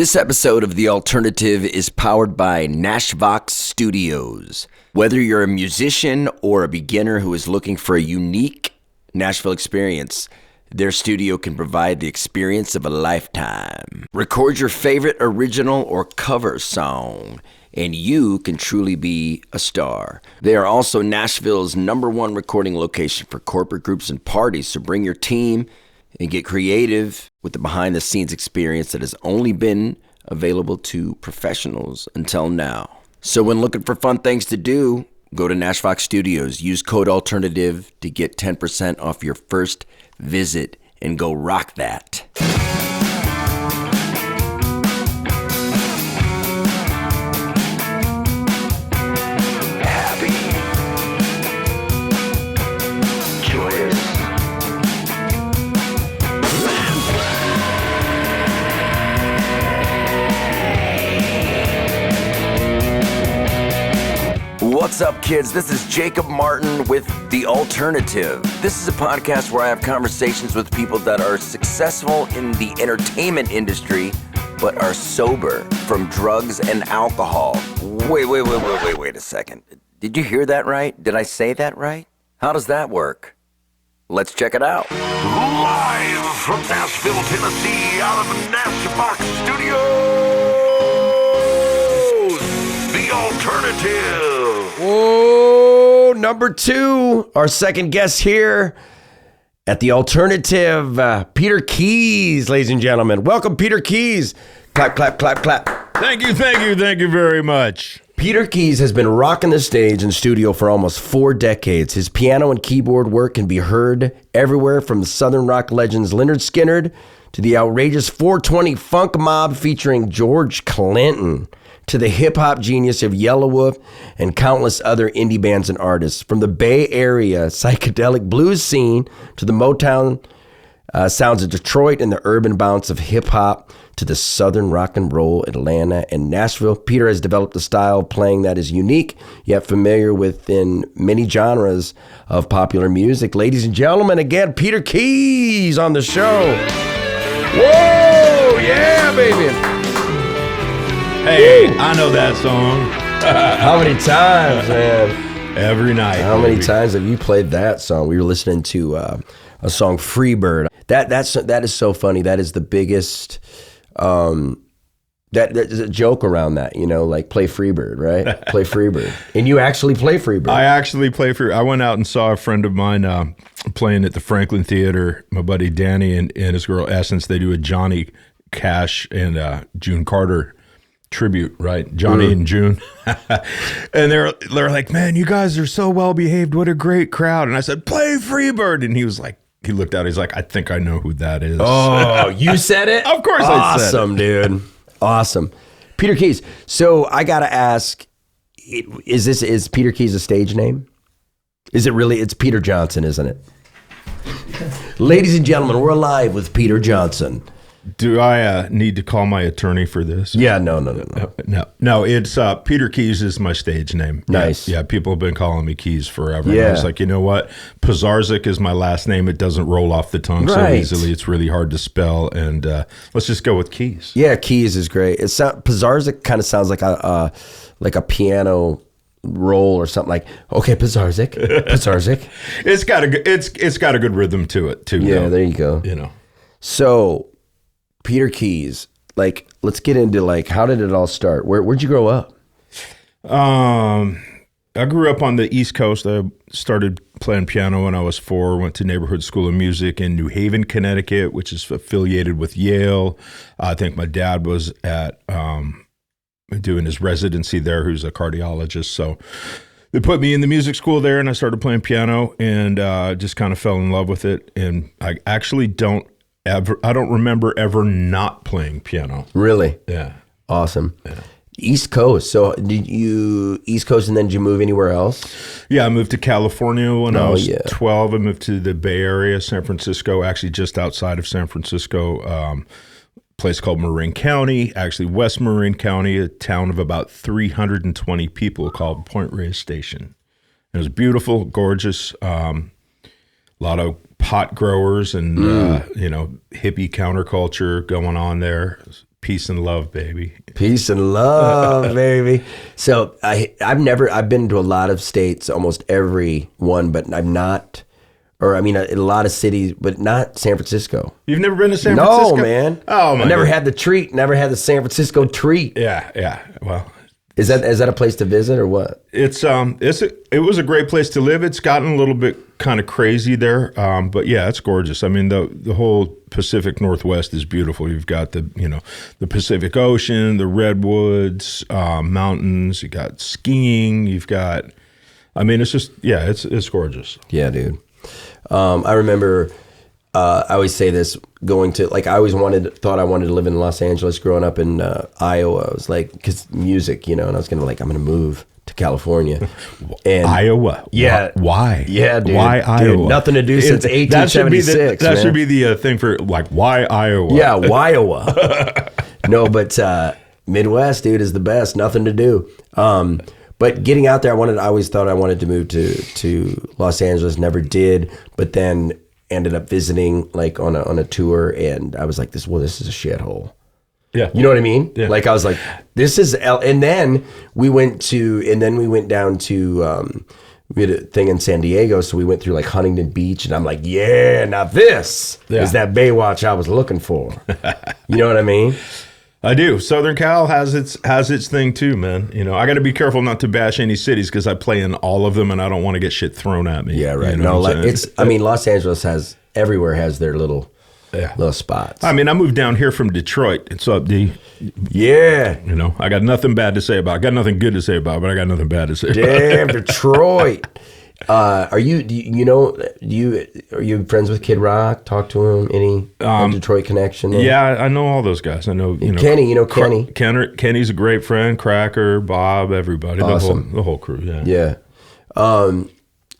This episode of The Alternative is powered by Nashvox Studios. Whether you're a musician or a beginner who is looking for a unique Nashville experience, their studio can provide the experience of a lifetime. Record your favorite original or cover song, and you can truly be a star. They are also Nashville's #1 recording location for corporate groups and parties, so bring your team and get creative with the behind-the-scenes experience that has only been available to professionals until now. So when looking for fun things to do, go to Nashvox Studios. Use code ALTERNATIVE to get 10% off your first visit and go rock that. What's up, kids? This is Jacob Martin with The Alternative. This is a podcast where I have conversations with people that are successful in the entertainment industry, but are sober from drugs and alcohol. Wait a second. Did you hear that right? Did I say that right? How does that work? Let's check it out. Live from Nashville, Tennessee, out of Nashvox Studios, The Alternative. Whoa, number 2, our second guest here at The Alternative, Peter Keys, ladies and gentlemen. Welcome, Peter Keys. Clap, clap, clap, clap. Thank you very much. Peter Keys has been rocking the stage and studio for almost 4 decades. His piano and keyboard work can be heard everywhere from the Southern rock legends Lynyrd Skynyrd to the outrageous 420 funk mob featuring George Clinton, to the hip-hop genius of Yelawolf and countless other indie bands and artists. From the Bay Area psychedelic blues scene to the Motown sounds of Detroit and the urban bounce of hip-hop to the Southern rock and roll, Atlanta and Nashville, Peter has developed a style of playing that is unique, yet familiar within many genres of popular music. Ladies and gentlemen, again, Peter Keys on the show. Whoa, yeah, baby. Hey, I know that song. How many times, man? Every night. How many times have you played that song? We were listening to a song, FREEBIRD. That is so funny. That is the biggest. There's a joke around that, you know, like play FREEBIRD, right? Play FREEBIRD, and you actually play FREEBIRD. I actually play FREEBIRD. I went out and saw a friend of mine playing at the Franklin Theater. My buddy Danny and his girl Essence. They do a Johnny Cash and June Carter tribute, right? Johnny and June. And they're like, man, you guys are so well behaved. What a great crowd. And I said, play FREEBIRD. And he was like, he looked out, he's like, I think I know who that is. Oh, you said it? Of course I said it. Awesome, dude. Awesome. Peter Keys. So I got to ask, is Peter Keys a stage name? Is it really? It's Peter Johnson, isn't it? Ladies and gentlemen, we're live with Peter Johnson. Do I need to call my attorney for this? Yeah, no. No, it's Peter Keys is my stage name. Nice. Yeah, people have been calling me Keys forever. Yeah. And I was like, you know what? Pazarzik is my last name. It doesn't roll off the tongue so easily. It's really hard to spell. And let's just go with Keys. Yeah, Keys is great. Pazarzik kind of sounds like a piano roll or something, like, okay, Pazarzik. It's got a good rhythm to it too. Yeah, though. there you go. You know. So Peter Keys, like, let's get into, like, how did it all start? Where'd you grow up? I grew up on the East Coast. I started playing piano when I was 4, went to Neighborhood School of Music in New Haven, Connecticut, which is affiliated with Yale. I think my dad was at doing his residency there, who's a cardiologist. So they put me in the music school there, and I started playing piano and just kind of fell in love with it. And I actually don't remember ever not playing piano. Really? Yeah. Awesome. Yeah. East Coast. So did you East Coast and then did you move anywhere else? Yeah, I moved to California when I was 12. I moved to the Bay Area, San Francisco, actually just outside of San Francisco, a place called Marin County, actually West Marin County, a town of about 320 people called Point Reyes Station. It was beautiful, gorgeous, a lot of pot growers and, hippie counterculture going on there. Peace and love, baby. Peace and love, baby. So I've been to a lot of states, almost every one, but I've not, or I mean, a lot of cities, but not San Francisco. You've never been to San Francisco? No, man. Oh my! I never had the treat. Never had the San Francisco treat. Yeah. Well, is that a place to visit or what? It was a great place to live. It's gotten a little bit kind of crazy there, but yeah, it's gorgeous. I mean, the whole Pacific Northwest is beautiful. You've got the Pacific Ocean, the redwoods, mountains. You got skiing. You've got, I mean, it's just it's gorgeous. Yeah, dude. I remember. I always say this, going to, like, I always thought I wanted to live in Los Angeles growing up in Iowa. I was like, because music, and I was going to, I'm going to move to California. And Iowa? Yeah. Why? Yeah, dude. Why Iowa? Dude, nothing to do since 1876. That should be the thing for, why Iowa? Yeah, Iowa. No, but Midwest, dude, is the best. Nothing to do. But getting out there, I always thought I wanted to move to Los Angeles. Never did. But then ended up visiting on a tour, and I was like, this is a shithole. Yeah. You know what I mean? Yeah. I was like, this is and then we went down to we had a thing in San Diego, so we went through Huntington Beach, and I'm like, yeah, now this is that Baywatch I was looking for. You know what I mean? I do. Southern Cal has its thing too, man. I got to be careful not to bash any cities because I play in all of them, and I don't want to get shit thrown at me. Yeah, right. Los Angeles everywhere has their little spots. I mean, I moved down here from Detroit. It's up, D. Yeah. I got nothing bad to say about it. I got nothing good to say about it, but I got nothing bad to say about it. Damn, Detroit. Are you friends with Kid Rock? Talk to him. Any Detroit connection there? Yeah, I know all those guys. I know Kenny. Kenny. Kenny's a great friend. Cracker, Bob, everybody. Awesome. The whole crew. Yeah. Yeah.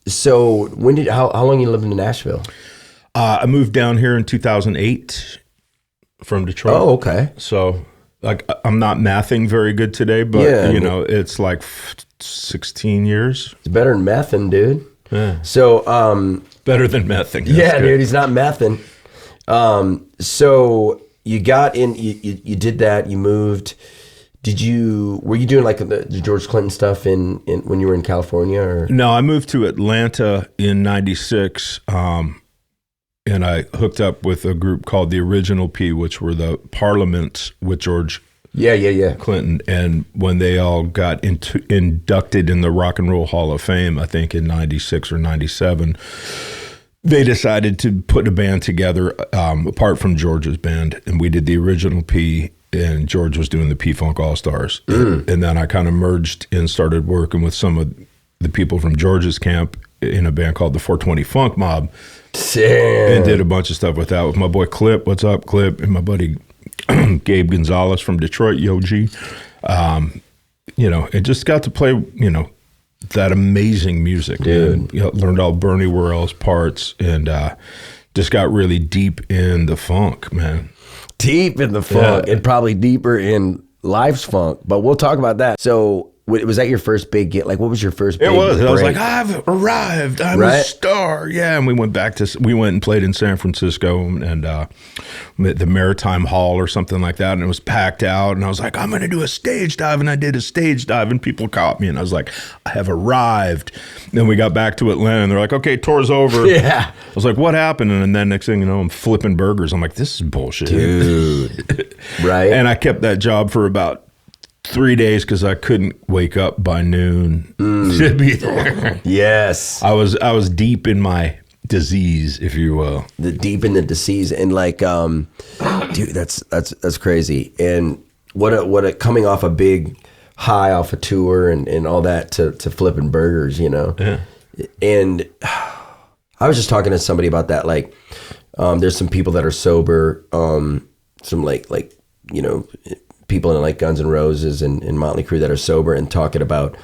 So how long you lived in Nashville? I moved down here in 2008 from Detroit. Oh, okay. So I'm not mathing very good today, but it's 16 years. It's better than mething, dude. Yeah. So better than mething. Yeah, dude, he's not mething. So you got in, you did that, you moved. Were you doing the George Clinton stuff in when you were in California, or? No, I moved to Atlanta in 96. And I hooked up with a group called the Original P, which were the Parliaments with George Clinton. And when they all got inducted in the Rock and Roll Hall of Fame, I think in 96 or 97, they decided to put a band together apart from George's band. And we did the Original P, and George was doing the P-Funk All-Stars. And then I kind of merged and started working with some of the people from George's camp in a band called the 420 Funk Mob. And did a bunch of stuff with that with my boy Clip. What's up, Clip? And my buddy Gabe Gonzalez from Detroit, Yo G. It just got to play, that amazing music. Dude. Learned all Bernie Worrell's parts, and just got really deep in the funk, man. Deep in the funk, and probably deeper in Life's funk. But we'll talk about that. So, was that your first big gig? What was your first big It was. break? I was like, I've arrived. I'm a star. Yeah. And we went and played in San Francisco and at the Maritime Hall or something like that. And it was packed out. And I was like, I'm going to do a stage dive. And I did a stage dive, and people caught me. And I was like, I have arrived. Then we got back to Atlanta, and they're like, okay, tour's over. Yeah. I was like, what happened? And then next thing you know, I'm flipping burgers. I'm like, this is bullshit. Dude. Right. And I kept that job for about 3 days because I couldn't wake up by noon to be there. Yes, I was deep in my disease, if you will. Deep in the disease, and dude, that's crazy. And what a coming off a big high off a tour and all that to flipping burgers, Yeah. And I was just talking to somebody about that. There's some people that are sober, some people in Guns N' Roses and Motley Crue that are sober, and talking about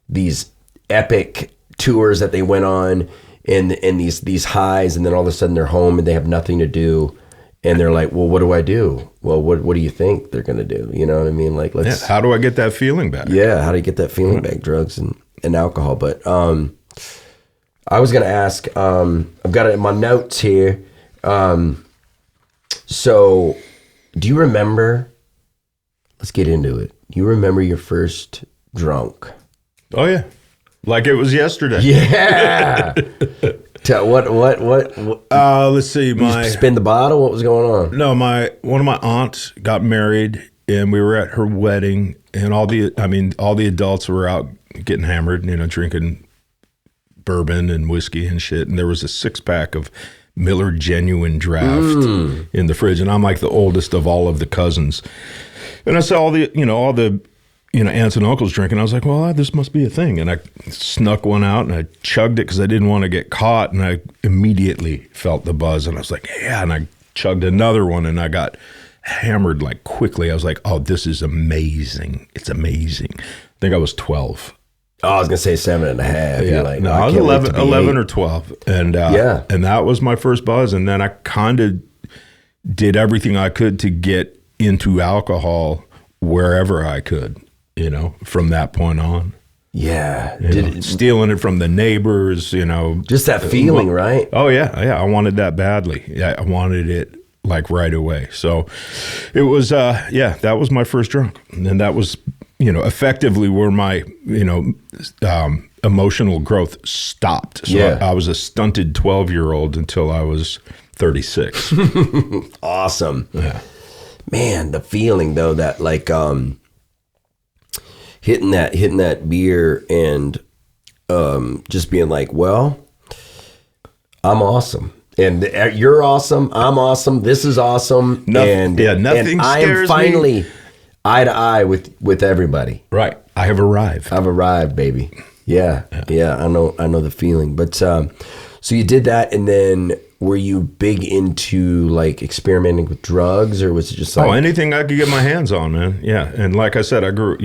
these epic tours that they went on and these highs, and then all of a sudden they're home and they have nothing to do, and they're like, well, what do I do? Well, what do you think they're gonna do? You know what I mean? How do I get that feeling back? Yeah, how do you get that feeling back? Drugs and alcohol. But I was gonna ask, I've got it in my notes here. So do you remember Let's get into it. You remember your first drunk? Oh yeah, like it was yesterday. Yeah. What? Let's see. You spin the bottle. What was going on? No, one of my aunts got married, and we were at her wedding, and all the adults were out getting hammered, drinking bourbon and whiskey and shit. And there was a 6-pack of Miller Genuine Draft in the fridge, and I'm like the oldest of all of the cousins. And I saw all the aunts and uncles drinking. I was like, well, this must be a thing. And I snuck one out and I chugged it because I didn't want to get caught. And I immediately felt the buzz. And I was like, yeah. And I chugged another one and I got hammered like quickly. I was like, oh, this is amazing. It's amazing. I think I was 12. Oh, I was going to say 7.5. Yeah. Like, no, I was 11 or 12. And and that was my first buzz. And then I kind of did everything I could to get into alcohol wherever I could. From that point on. Yeah. Stealing it from the neighbors, Just that feeling, right? Oh, yeah. Yeah. I wanted that badly. Yeah. I wanted it like right away. So it was, that was my first drunk. And that was, effectively where my, emotional growth stopped. So I was a stunted 12-year-old until I was 36. Awesome. Yeah. Man, the feeling though, that like, hitting that beer and just being like, well, I'm awesome. And you're awesome. I'm awesome. This is awesome. Nothing and I am finally eye to eye with everybody. Right. I have arrived. I've arrived, baby. Yeah. I know the feeling. But so you did that, and then were you big into like experimenting with drugs, or was it just like anything I could get my hands on, man? Yeah, and like I said, I grew.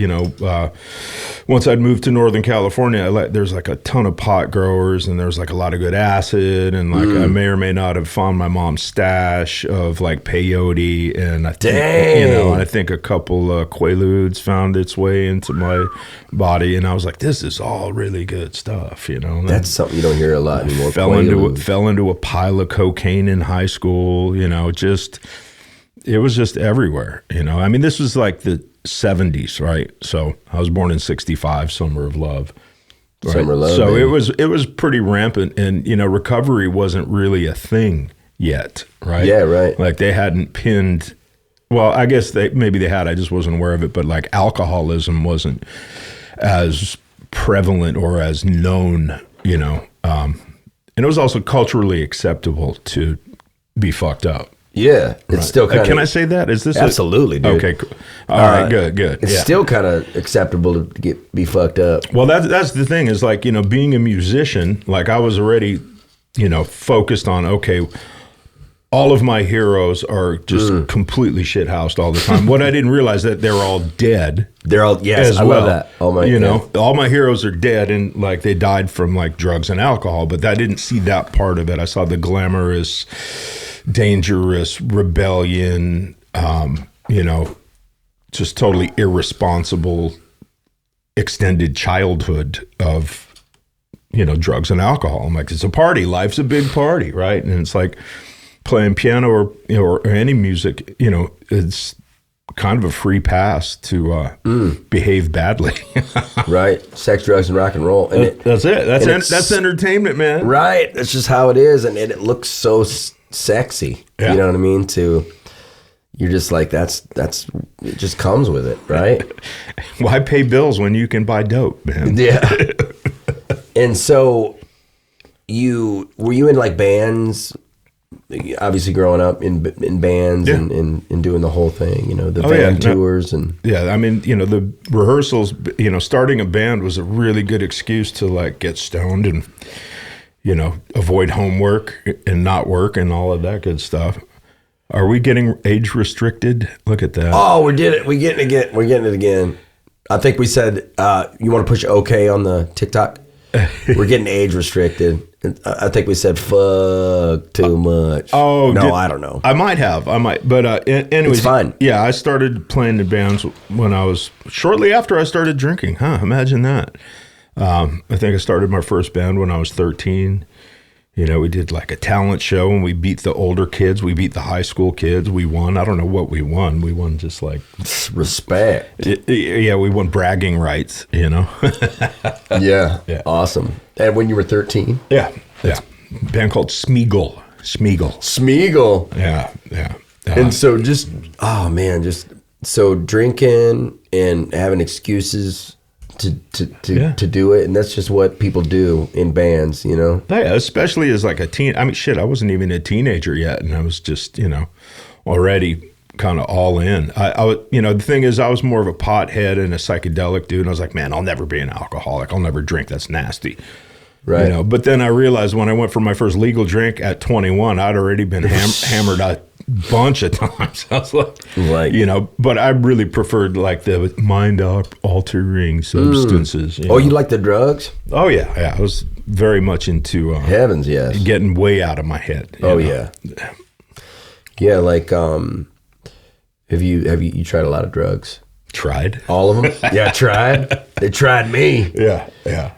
Once I'd moved to Northern California, there's like a ton of pot growers, and there's like a lot of good acid, and like I may or may not have found my mom's stash of like peyote, and I think I think a couple Quaaludes found its way into my body, and I was like, this is all really good stuff, That's something you don't hear a lot anymore. Fell into a pile of cocaine in high school, it was just everywhere, I mean, this was like the 70s, right? So I was born in 65, Summer of Love. Right? Summer of Love. So it was pretty rampant, and recovery wasn't really a thing yet, right? Yeah, right. Like they hadn't pinned. Well, I guess maybe they had. I just wasn't aware of it. But like alcoholism wasn't as prevalent or as known, and it was also culturally acceptable to be fucked up. Yeah, it's still kind of... Can I say that? Is this absolutely, dude. Okay, cool. All right, good. It's still kind of acceptable to be fucked up. Well, that's the thing is like, being a musician, like I was already, focused on, okay, all of my heroes are just completely shithoused all the time. What I didn't realize that they're all dead. They're all, yes, I love that. Oh my, all my heroes are dead, and like they died from like drugs and alcohol, but I didn't see that part of it. I saw the glamorous, dangerous rebellion, just totally irresponsible extended childhood of, drugs and alcohol. I'm like, it's a party. Life's a big party, right? And it's like playing piano or any music, it's kind of a free pass to behave badly. Right. Sex, drugs, and rock and roll. And that's it. That's entertainment, man. Right. That's just how it is. And it looks so sexy. Yeah. You know what I mean? You're just like, that's it just comes with it, right? Why pay bills when you can buy dope, man? Yeah. And so were you in like bands? Obviously growing up in bands and doing the whole thing, the band tours and... Yeah, I mean, the rehearsals, starting a band was a really good excuse to like get stoned and, avoid homework and not work and all of that good stuff. Are we getting age restricted? Look at that. Oh, we're getting it again. I think we said, you want to push OK on the TikTok? We're getting age restricted. I think we said fuck too much. Oh, no, I don't know. I might. But anyways, it's fine. Yeah, I started playing in bands when I was shortly after I started drinking. Imagine that. I think I started my first band when I was 13. You know, we did like a talent show and we beat the older kids. We beat the high school kids. We won. I don't know what we won. We won just like respect. Yeah, we won bragging rights, you know. Yeah. Yeah. Awesome. And when you were 13? Yeah. Band called Smeagol. Smeagol. Yeah. And so so drinking and having excuses to do it, and that's just what people do in bands, you know. Yeah, especially as like a teen. I mean, shit, I wasn't even a teenager yet, and I was just, you know, already kind of all in. You know, the thing is, I was more of a pothead and a psychedelic dude, and I was like, man, I'll never be an alcoholic. I'll never drink. That's nasty. Right. You know, but then I realized when I went for my first legal drink at 21, I'd already been hammered a bunch of times. I was like, you know, but I really preferred like the mind-altering substances. You know? You like the drugs? Oh yeah. I was very much into heavens, yes, getting way out of my head. Oh know? Yeah. Like, have you tried a lot of drugs? Tried all of them? Yeah, tried. They tried me. Yeah.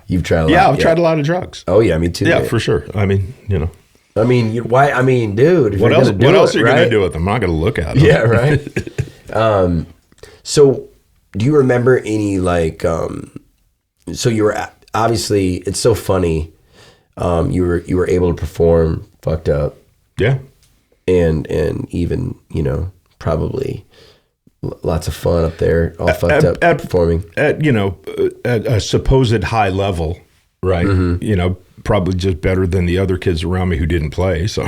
You've tried a lot. Yeah, I've tried a lot of drugs. Oh yeah, me too. Yeah, for sure. I mean, you know. Why? I mean, dude. What else are you gonna do with them? I'm not gonna look at them. Yeah, right. So, do you remember any like? So you were obviously. It's so funny. You were able to perform fucked up. Yeah. And even, you know, probably lots of fun up there, all fucked up performing at you know, at a supposed high level, right? Mm-hmm. You know, probably just better than the other kids around me who didn't play. So,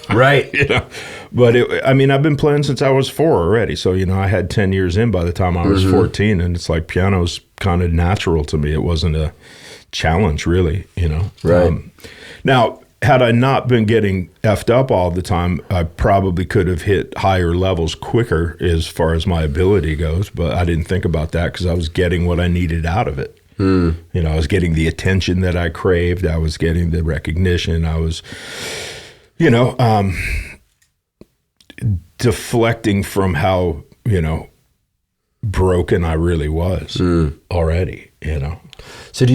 right. You know, but I mean, I've been playing since I was 4 already. So, you know, I had 10 years in by the time I was 14, and it's like piano's kind of natural to me. It wasn't a challenge, really. You know, right. Now, had I not been getting effed up all the time, I probably could have hit higher levels quicker as far as my ability goes. But I didn't think about that because I was getting what I needed out of it. You know, I was getting the attention that I craved. I was getting the recognition. I was, you know, deflecting from how, you know, broken I really was already, you know. So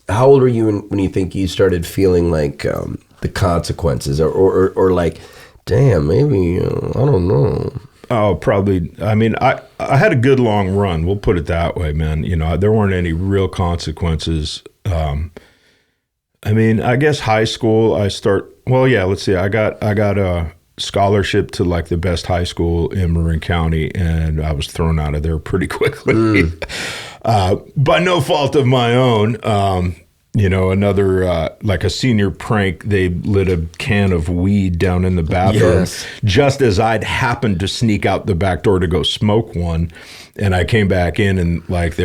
how old were you when you think you started feeling like the consequences or like, damn, maybe, I don't know. Oh, probably. I mean, I had a good long run. We'll put it that way, man. You know, there weren't any real consequences. I mean, I guess high school, let's see. I got a scholarship to like the best high school in Marin County, and I was thrown out of there pretty quickly. By no fault of my own. You know, another, like a senior prank, they lit a can of weed down in the bathroom just as I'd happened to sneak out the back door to go smoke one. And I came back in and like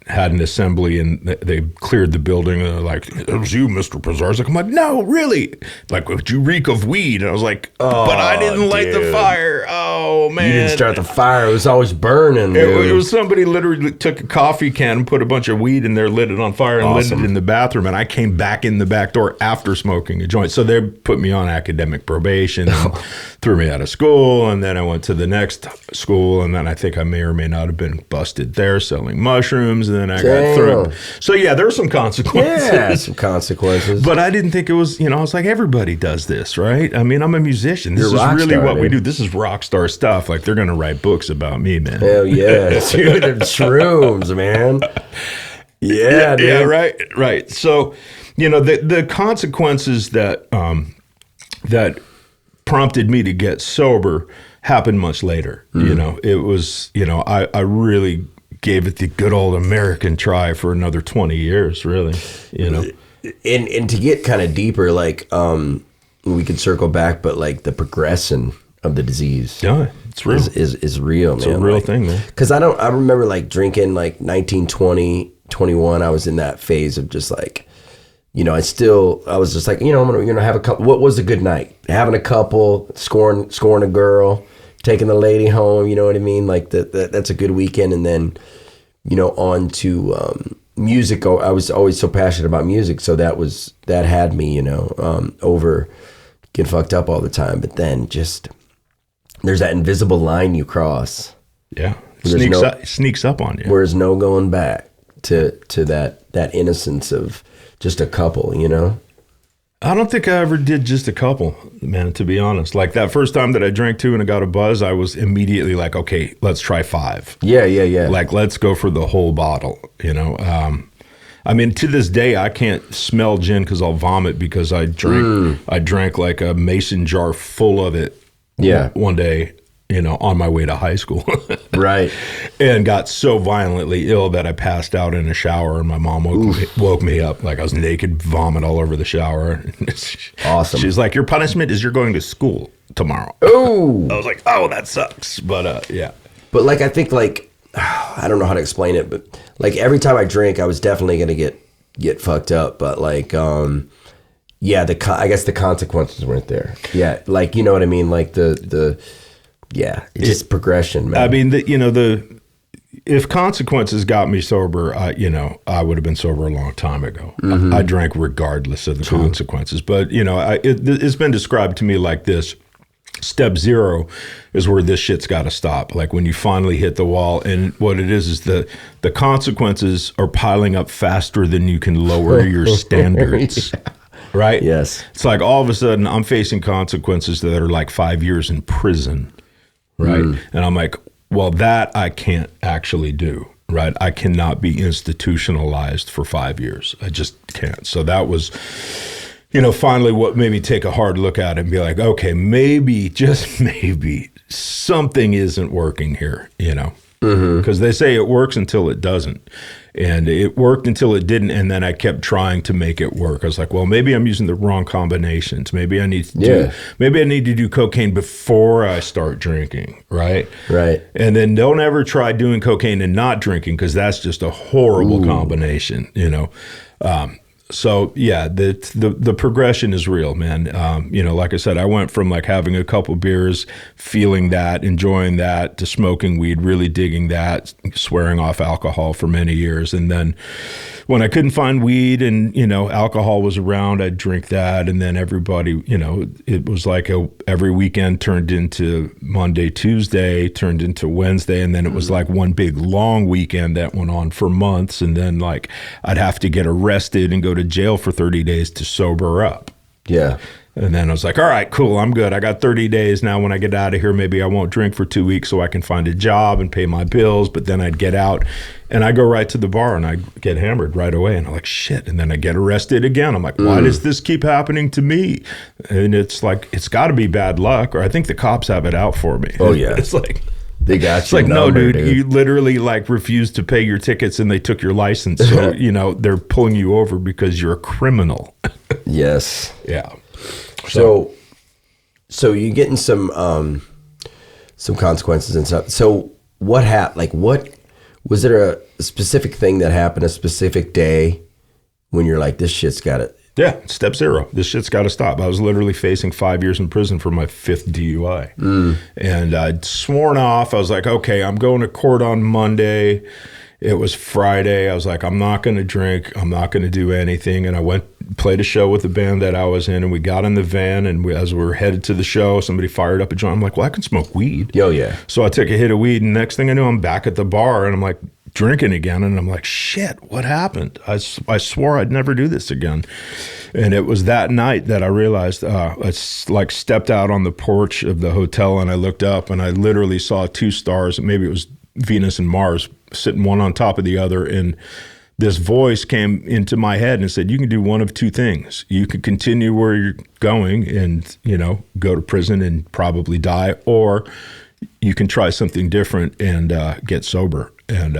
had an assembly and they cleared the building and they're like, it was you, Mr. Pazarzik. I'm like, no, really? Like, would you reek of weed? And I was like, but I didn't light the fire. Oh, man. You didn't start the fire. It was always burning. It was somebody literally took a coffee can and put a bunch of weed in there, lit it on fire and lit it in the bathroom. And I came back in the back door after smoking a joint. So they put me on academic probation and threw me out of school. And then I went to the next school. And then I think I may or may not have been busted there selling mushrooms. And then I got thrown. So yeah, there were some consequences. Yeah, some consequences. But I didn't think it was, you know, I was like, everybody does this, right? I mean, I'm a musician. This is really what we do. This is rock star stuff. Like, they're going to write books about me, man. Hell yeah. Dude, and shrooms, man. Yeah, dude. Yeah, right. So, you know, the consequences that that prompted me to get sober happened much later. You know, it was, you know, I really gave it the good old American try for another 20 years, really, you know. And to get kind of deeper, like, we could circle back, but like the progression of the disease. Yeah, it's real. Is real, man. It's a real thing, man. Because I remember like drinking like 19, 20, 21. I was in that phase of just like, you know, I was just like, you know, I'm gonna have a couple. What was a good night? Having a couple, scoring a girl, taking the lady home. You know what I mean? Like that's a good weekend. And then, you know, on to music. I was always so passionate about music, so that had me, you know, over getting fucked up all the time. But then just there's that invisible line you cross. Yeah, sneaks up on you. Where there's no going back to that innocence of just a couple, you know. I don't think I ever did just a couple, man, to be honest. Like that first time that I drank 2 and I got a buzz, I was immediately like, okay, let's try 5. Yeah. Like, let's go for the whole bottle, you know? I mean, to this day, I can't smell gin because I'll vomit because I drank like a mason jar full of it one day, you know, on my way to high school. Right. And got so violently ill that I passed out in a shower, and my mom woke me up like I was naked, vomit all over the shower. Awesome. She's like, your punishment is you're going to school tomorrow. Oh. I was like, oh, that sucks. But yeah. But like, I think like, I don't know how to explain it, but like every time I drink, I was definitely going to get fucked up. But like, I guess the consequences weren't there. Yeah. Like, you know what I mean? Like it's just progression, man. I mean, if consequences got me sober, I would have been sober a long time ago. Mm-hmm. I drank regardless of the consequences. But, you know, it's been described to me like this. Step 0 is where this shit's got to stop. Like when you finally hit the wall, and what it is the consequences are piling up faster than you can lower your standards. Yeah. Right? Yes. It's like all of a sudden I'm facing consequences that are like 5 years in prison. Right. And I'm like, well, that I can't actually do. Right. I cannot be institutionalized for 5 years. I just can't. So that was, you know, finally what made me take a hard look at it and be like, okay, maybe, just maybe something isn't working here, you know, because they say it works until it doesn't. And it worked until it didn't, and then I kept trying to make it work. I was like, well, maybe I'm using the wrong combinations. Maybe I need to do cocaine before I start drinking, right? Right. And then don't ever try doing cocaine and not drinking, because that's just a horrible combination, you know. So yeah, the progression is real, man. You know, like I said, I went from like having a couple beers, feeling that, enjoying that, to smoking weed, really digging that, swearing off alcohol for many years. And then when I couldn't find weed and, you know, alcohol was around, I'd drink that. And then everybody, you know, it was like every weekend turned into Monday, Tuesday, turned into Wednesday. And then it was like one big long weekend that went on for months. And then like I'd have to get arrested and go to jail for 30 days to sober up. Yeah. And then I was like, all right, cool, I'm good. I got 30 days now. When I get out of here, maybe I won't drink for 2 weeks so I can find a job and pay my bills. But then I'd get out and I go right to the bar and I get hammered right away. And I'm like, shit. And then I get arrested again. I'm like, why does this keep happening to me? And it's like, it's got to be bad luck, or I think the cops have it out for me. Oh, yeah. It's like... They got it's like, no, dude, you literally like refused to pay your tickets and they took your license. So, you know, they're pulling you over because you're a criminal. Yes. Yeah. So you're getting some consequences and stuff. So what happened? Like, what was there a specific thing that happened, a specific day when you're like, this shit's got it? Yeah, step 0. This shit's got to stop. I was literally facing 5 years in prison for my 5th DUI. And I'd sworn off. I was like, okay, I'm going to court on Monday. It was Friday. I was like, I'm not going to drink. I'm not going to do anything. And I played a show with the band that I was in, and we got in the van, and as we were headed to the show, somebody fired up a joint. I'm like, well, I can smoke weed. Oh, yeah. So I took a hit of weed, and next thing I knew, I'm back at the bar, and I'm like, drinking again, and I'm like, shit, what happened? I swore I'd never do this again. And it was that night that I realized, I like stepped out on the porch of the hotel, and I looked up, and I literally saw 2 stars, maybe it was Venus and Mars, sitting one on top of the other, and this voice came into my head and said, you can do one of 2 things. You can continue where you're going and, you know, go to prison and probably die, or you can try something different and get sober. And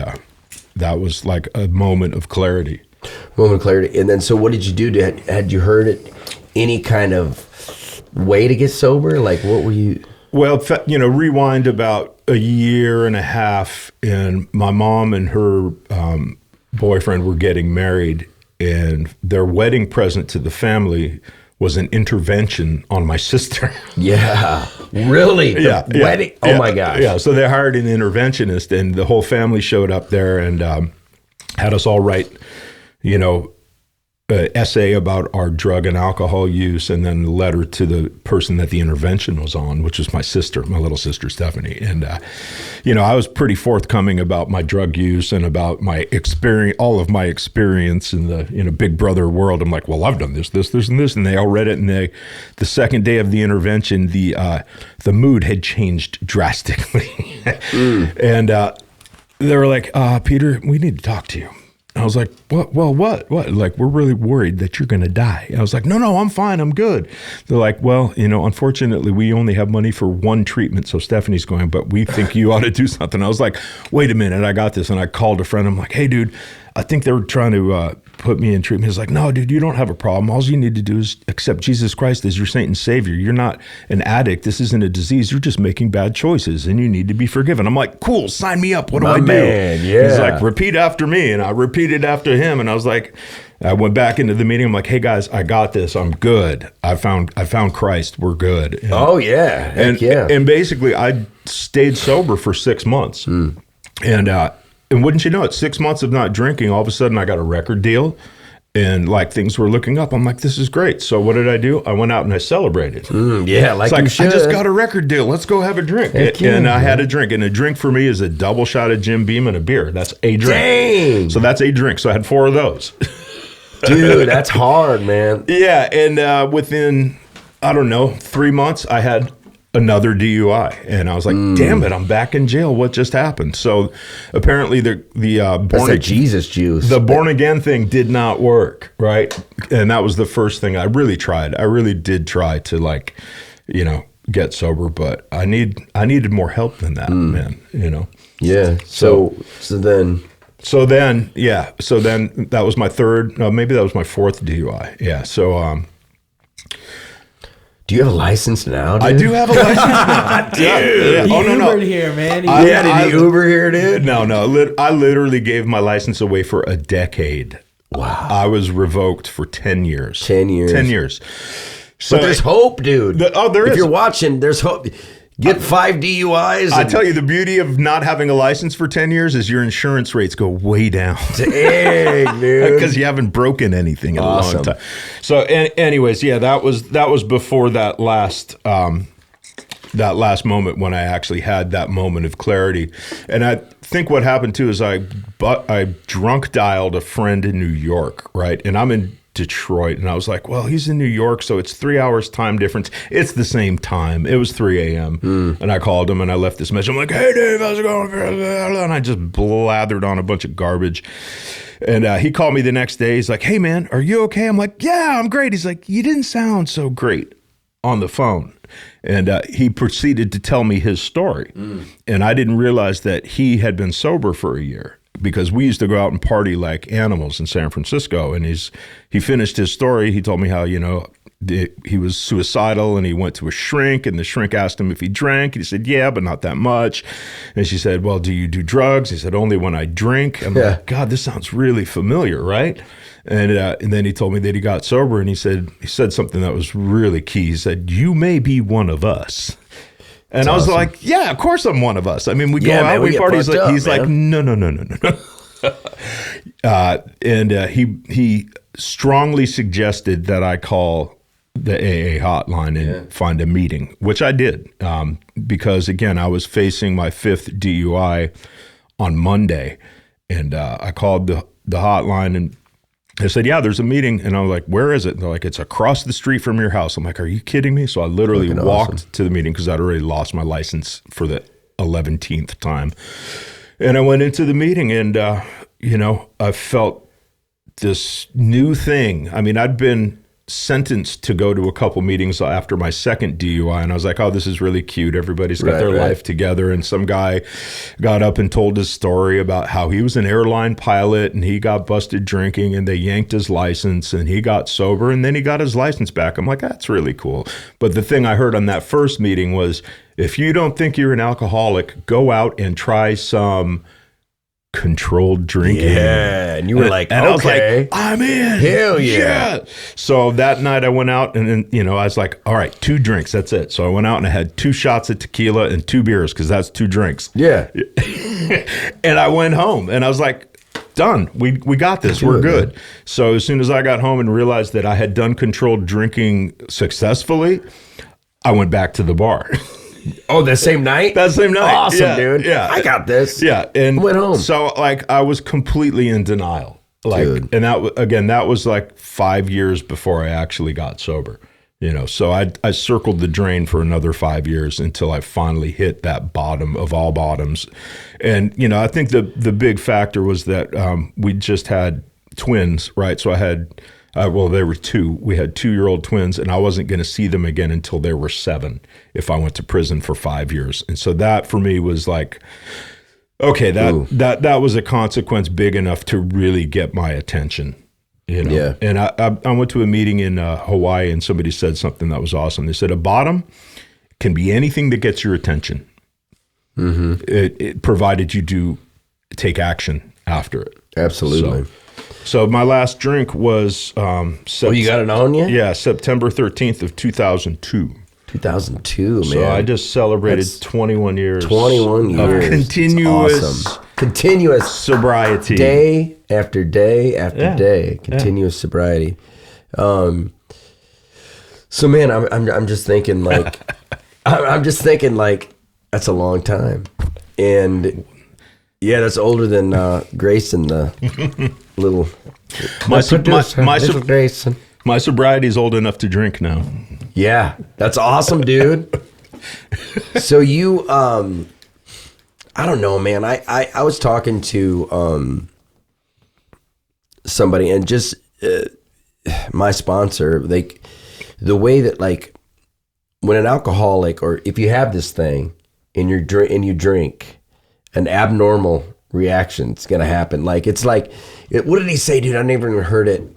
that was like a moment of clarity. Moment of clarity. And then, so what did you do? Had you heard it? Any kind of way to get sober? Like, what were you? Well, you know, rewind about a year and a half, and my mom and her boyfriend were getting married, and their wedding present to the family was an intervention on my sister. Yeah, really? The wedding? Yeah, oh my gosh. Yeah, so they hired an interventionist, and the whole family showed up there and had us all write, you know, essay about our drug and alcohol use, and then a letter to the person that the intervention was on, which was my little sister Stephanie. And I was pretty forthcoming about my drug use and about my experience, all of my experience in the Big Brother world. I'm like, well, I've done this, and this, and they all read it. And the second day of the intervention, the mood had changed drastically, and they were like, Peter, we need to talk to you. I was like, what? Well, what? Like, we're really worried that you're going to die. I was like, no, I'm fine. I'm good. They're like, well, unfortunately, we only have money for one treatment. So Stephanie's going, but we think you ought to do something. I was like, wait a minute. I got this. And I called a friend. I'm like, hey, dude, I think they were trying to put me in treatment. He's like, no, dude, you don't have a problem. All you need to do is accept Jesus Christ as your Saint and Savior. You're not an addict. This isn't a disease. You're just making bad choices, and you need to be forgiven. I'm like, cool, sign me up. What do I do? Man, yeah. He's like, repeat after me. And I repeated after him. And I was like, I went back into the meeting. I'm like, hey, guys, I got this. I'm good. I found Christ. We're good. And, oh, yeah. Heck yeah. And basically, I stayed sober for 6 months. And wouldn't you know it, 6 months of not drinking, all of a sudden I got a record deal, and like things were looking up. I'm like, this is great. So what did I do? I went out and I celebrated. Yeah, like you should. I just got a record deal. Let's go have a drink. And I had a drink. And a drink for me is a double shot of Jim Beam and a beer. That's a drink. Dang. So that's a drink. So I had 4 of those. Dude, that's hard, man. Yeah. And within, I don't know, 3 months, I had another DUI, and I was like, damn it, I'm back in jail. What just happened? So apparently the Jesus juice. The born again thing did not work, right? And that was the first thing I really tried. I really did try to get sober, but I needed more help than that, man, Yeah. So then that was my third, no, maybe that was my fourth DUI. Yeah. So do you have a license now, dude? I do have a license now. Dude. Yeah. He Ubered here, man. Did he Uber here, dude? No. I literally gave my license away for a decade. Wow. I was revoked for 10 years. 10 years. 10 years. So but there's hope, dude. There is. If you're watching, there's hope. Get 5 DUIs. I tell you, the beauty of not having a license for 10 years is your insurance rates go way down. Dang, dude. Because you haven't broken anything in a long time. So, anyways, yeah, that was before that last moment when I actually had that moment of clarity. And I think what happened too is I drunk dialed a friend in New York, right? And I'm in Detroit, and I was like, well, he's in New York, so it's 3 hours time difference. It's the same time. It was 3 a.m. And I called him and I left this message. I'm like, hey Dave, how's it going? And I just blathered on a bunch of garbage. And he called me the next day. He's like, hey man, are you okay? I'm like, yeah, I'm great. He's like, you didn't sound so great on the phone. And he proceeded to tell me his story. And I didn't realize that he had been sober for a year, because we used to go out and party like animals in San Francisco. And he finished his story. He told me how, he was suicidal, and he went to a shrink, and the shrink asked him if he drank. And he said, yeah, but not that much. And she said, well, do you do drugs? He said, only when I drink. I'm like, God, this sounds really familiar, right? And then he told me that he got sober, and he said something that was really key. He said, you may be one of us. And I was like, yeah, of course I'm one of us. I mean, we go out, we party. He's like, no. And he strongly suggested that I call the AA hotline and find a meeting, which I did, because again, I was facing my 5th DUI on Monday, and I called the hotline, and they said, yeah, there's a meeting. And I was like, where is it? And they're like, it's across the street from your house. I'm like, are you kidding me? So I literally walked to the meeting, because I'd already lost my license for the 11th time. And I went into the meeting, and, I felt this new thing. I mean, I'd been sentenced to go to a couple meetings after my 2nd DUI, and I was like, oh, this is really cute. Everybody's got their life together. And some guy got up and told his story about how he was an airline pilot, and he got busted drinking, and they yanked his license, and he got sober, and then he got his license back. I'm like, that's really cool. But the thing I heard on that first meeting was, if you don't think you're an alcoholic, go out and try some controlled drinking. Yeah, and you were like, and okay, I was like, I'm in. Hell yeah. So that night I went out, and then, I was like, all right, 2 drinks, that's it. So I went out and I had 2 shots of tequila and 2 beers, because that's 2 drinks. Yeah. And I went home, and I was like, done. We got this. We're good. Man. So as soon as I got home and realized that I had done controlled drinking successfully, I went back to the bar. Oh, that same night? That same night. Awesome, dude. Yeah. I got this. Yeah. And went home. So like I was completely in denial. Like, dude. And that was like 5 years before I actually got sober. You know, so I circled the drain for another 5 years until I finally hit that bottom of all bottoms. And, you know, I think the big factor was that we just had twins, right? So I had, they were two. We had 2-year-old twins, and I wasn't going to see them again until they were 7 if I went to prison for 5 years. And so that for me was like, okay, that was a consequence big enough to really get my attention. You know? Yeah. And I went to a meeting in Hawaii, and somebody said something that was awesome. They said a bottom can be anything that gets your attention, it provided you do take action after it. Absolutely. So my last drink was you got it on you? Yeah, September 13th of 2002. 2002, man. So I just celebrated 21 years. 21 years. Of continuous sobriety. Day after day after day. Continuous sobriety. So man, I'm just thinking like, that's a long time. And yeah, that's older than Grayson, the little Grayson. My sobriety is old enough to drink now. Yeah, that's awesome, dude. So you, I don't know, man. I was talking to somebody, and just my sponsor, the way that like when an alcoholic, or if you have this thing and you drink, an abnormal reaction's gonna happen. Like it's like, what did he say, dude? I never even heard it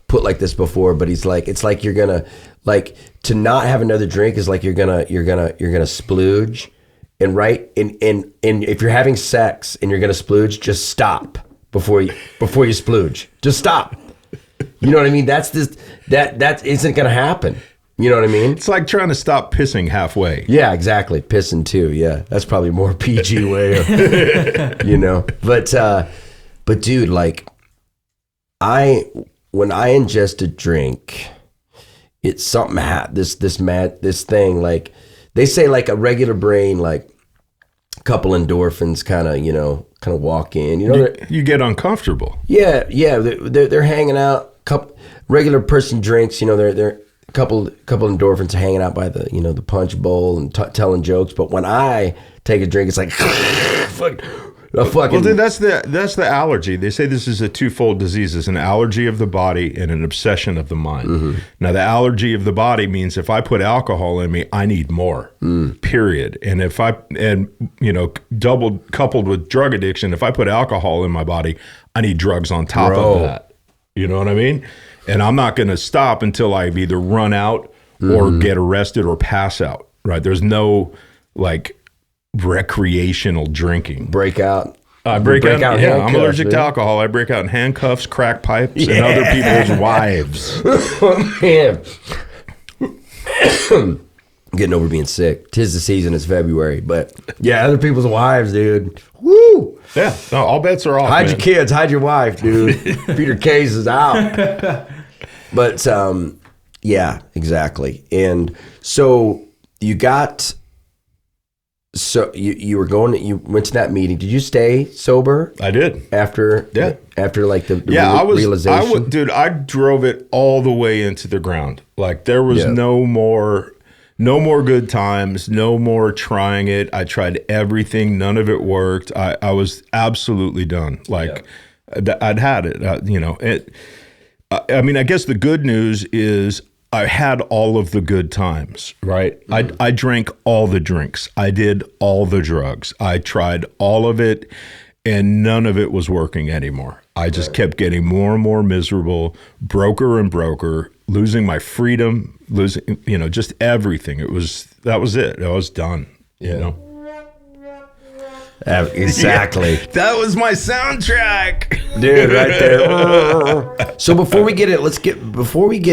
put like this before, but he's like, it's like you're gonna, like, to not have another drink is like you're gonna splooge, and right, and if you're having sex and you're gonna splooge, just stop before you splooge. Just stop. You know what I mean? That isn't gonna happen. You know what I mean? It's like trying to stop pissing halfway. Yeah, exactly. Pissing too. Yeah, that's probably a more PG way of, you know. But dude, like, when I ingest a drink, it's something this thing, like they say, like a regular brain, like a couple endorphins kind of walk in. You know, you get uncomfortable. Yeah, they're hanging out. Regular person drinks. You know, they're a couple endorphins hanging out by the the punch bowl and telling jokes. But when I take a drink, it's like Well, dude, that's the allergy. They say this is a twofold disease. It's an allergy of the body and an obsession of the mind. Mm-hmm. Now, the allergy of the body means if I put alcohol in me, I need more, period. And coupled with drug addiction, if I put alcohol in my body, I need drugs on top of that. You know what I mean? And I'm not going to stop until I've either run out or get arrested or pass out, right? There's no, like, recreational drinking. Breakout. I break out. Yeah, I'm allergic to alcohol. I break out in handcuffs, crack pipes, and other people's wives. Oh, man. I'm getting over being sick. 'Tis the season. It's February, but yeah, other people's wives, dude. Woo! Yeah, no, all bets are off. Hide your kids. Hide your wife, dude. Peter Case is out. But yeah, exactly. And so you got. So you went to that meeting. Did you stay sober? I did. After like the realization? Dude, I drove it all the way into the ground. Like there was no more good times, no more trying it. I tried everything. None of it worked. I was absolutely done. Like I'd had it, I mean, I guess the good news is I had all of the good times, right? Mm-hmm. I drank all the drinks. I did all the drugs. I tried all of it, and none of it was working anymore. I just kept getting more and more miserable, broker and broker, losing my freedom, losing, just everything. That was it. I was done, you know? Exactly. Yeah, that was my soundtrack, dude, right there. So before we get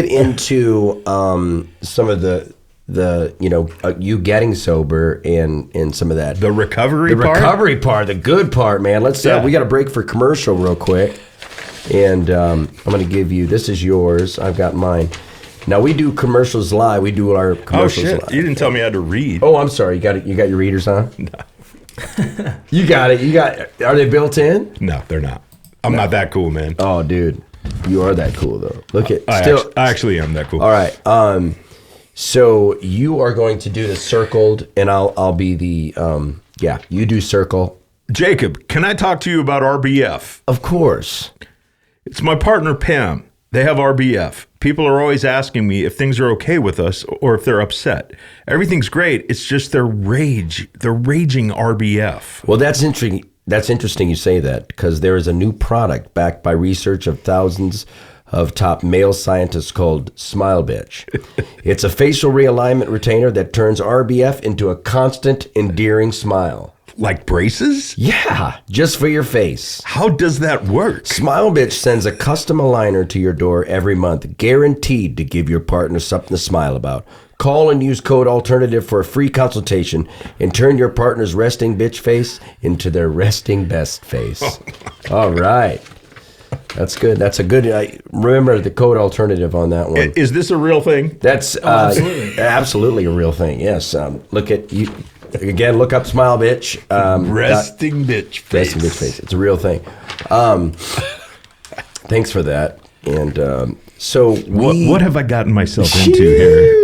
into some of the you getting sober and some of that. The recovery part? Recovery part, the good part, man. Let's we got a break for commercial real quick. And I'm going to give you, this is yours. I've got mine. Now we do commercials live. We do our commercials live. You didn't tell me I had to read. Oh, I'm sorry. You got it. You got your readers on? No. You got it. Are they built in? No, they're not. I'm not that cool, man. Oh, dude. You are that cool, though. Look at I actually am that cool. All right. So you are going to do the circled, and I'll be the you do circle. Jacob, can I talk to you about RBF? Of course. It's my partner Pam. They have RBF. People are always asking me if things are okay with us or if they're upset. Everything's great. It's just their rage. They're raging RBF. Well, that's interesting. That's interesting you say that, because there is a new product backed by research of thousands of top male scientists called Smile Bitch. It's a facial realignment retainer that turns RBF into a constant, endearing smile. Like braces? Yeah, just for your face. How does that work? Smile Bitch sends a custom aligner to your door every month, guaranteed to give your partner something to smile about. Call and use code ALTERNATIVE for a free consultation and turn your partner's resting bitch face into their resting best face. All right. That's good. That's a good. Remember the code ALTERNATIVE on that one. Is this a real thing? That's absolutely a real thing. Yes. Look at you. Again, look up Smile Bitch. Resting bitch face. Resting bitch face. It's a real thing. Thanks for that. And so what have I gotten myself into here?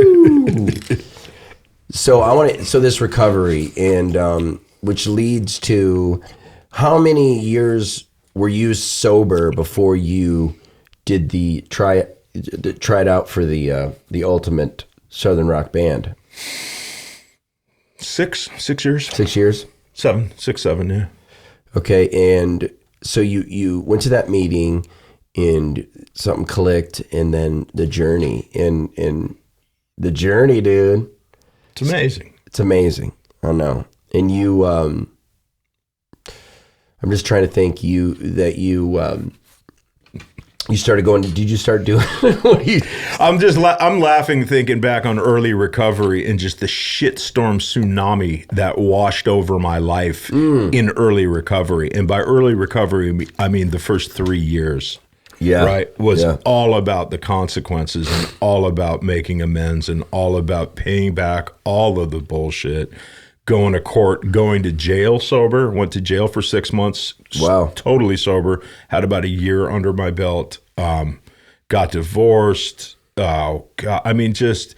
So this recovery, and which leads to, how many years were you sober before you did tried out for the ultimate Southern rock band? 6 years. 6 years? 6, 7, yeah. Okay, and so you went to that meeting and something clicked, and then the journey. And the journey, dude. It's amazing. It's amazing. I know. And you, I'm just trying to think you started going, did you start doing I'm laughing thinking back on early recovery and just the shitstorm tsunami that washed over my life in early recovery. And by early recovery, I mean the first 3 years. Yeah. Right? Was all about the consequences and all about making amends and all about paying back all of the bullshit. Going to court, going to jail sober, went to jail for 6 months. Wow. Totally sober. Had about a year under my belt. Got divorced. God. I mean, just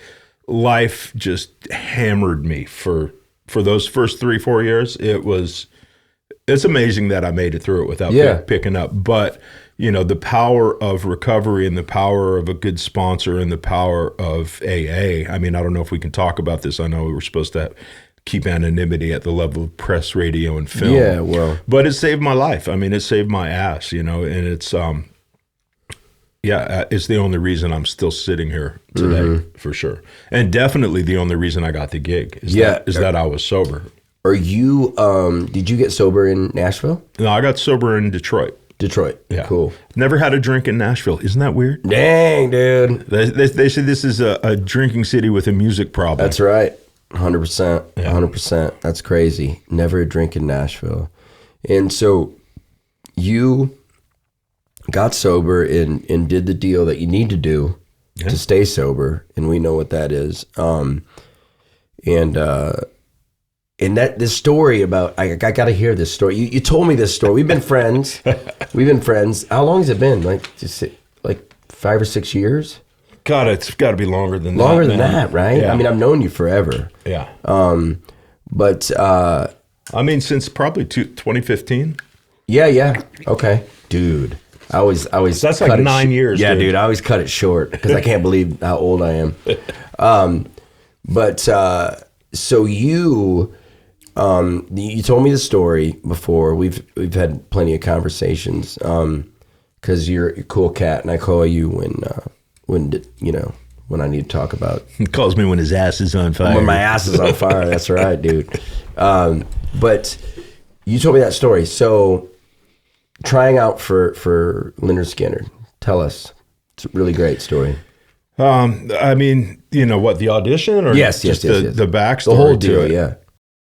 life just hammered me for those first 3-4 years. It's amazing that I made it through it without picking up. But, the power of recovery and the power of a good sponsor and the power of AA. I mean, I don't know if we can talk about this. I know we were supposed to keep anonymity at the level of press, radio, and film. Yeah, well. But it saved my life. I mean, it saved my ass, and it's, it's the only reason I'm still sitting here today, for sure. And definitely the only reason I got the gig is that I was sober. Are you, did you get sober in Nashville? No, I got sober in Detroit. Yeah. Cool. Never had a drink in Nashville. Isn't that weird? Dang, dude. They say this is a drinking city with a music problem. That's right. 100%. 100%. That's crazy. Never a drink in Nashville. And so you got sober and did the deal that you need to do to stay sober, and we know what that is. And that this story about, I got to hear this story. You told me this story. We've been friends. How long has it been? Like 5 or 6 years? God, it's got to be longer than that. Longer than that, right? Yeah. I mean, I've known you forever. Yeah. But I mean, since probably 2015. Yeah. Okay, dude. I always that's like 9 years. Yeah, dude. I always cut it short because I can't believe how old I am. So you told me the story before. We've had plenty of conversations. Because you're a cool cat, and I call you when I need to talk about. He calls me when his ass is on fire. When my ass is on fire. That's right, dude. But you told me that story. So trying out for Lynyrd Skynyrd. Tell us. It's a really great story. I mean, you know what, the audition or Yes, just yes. the backstory The whole to deal, it? yeah.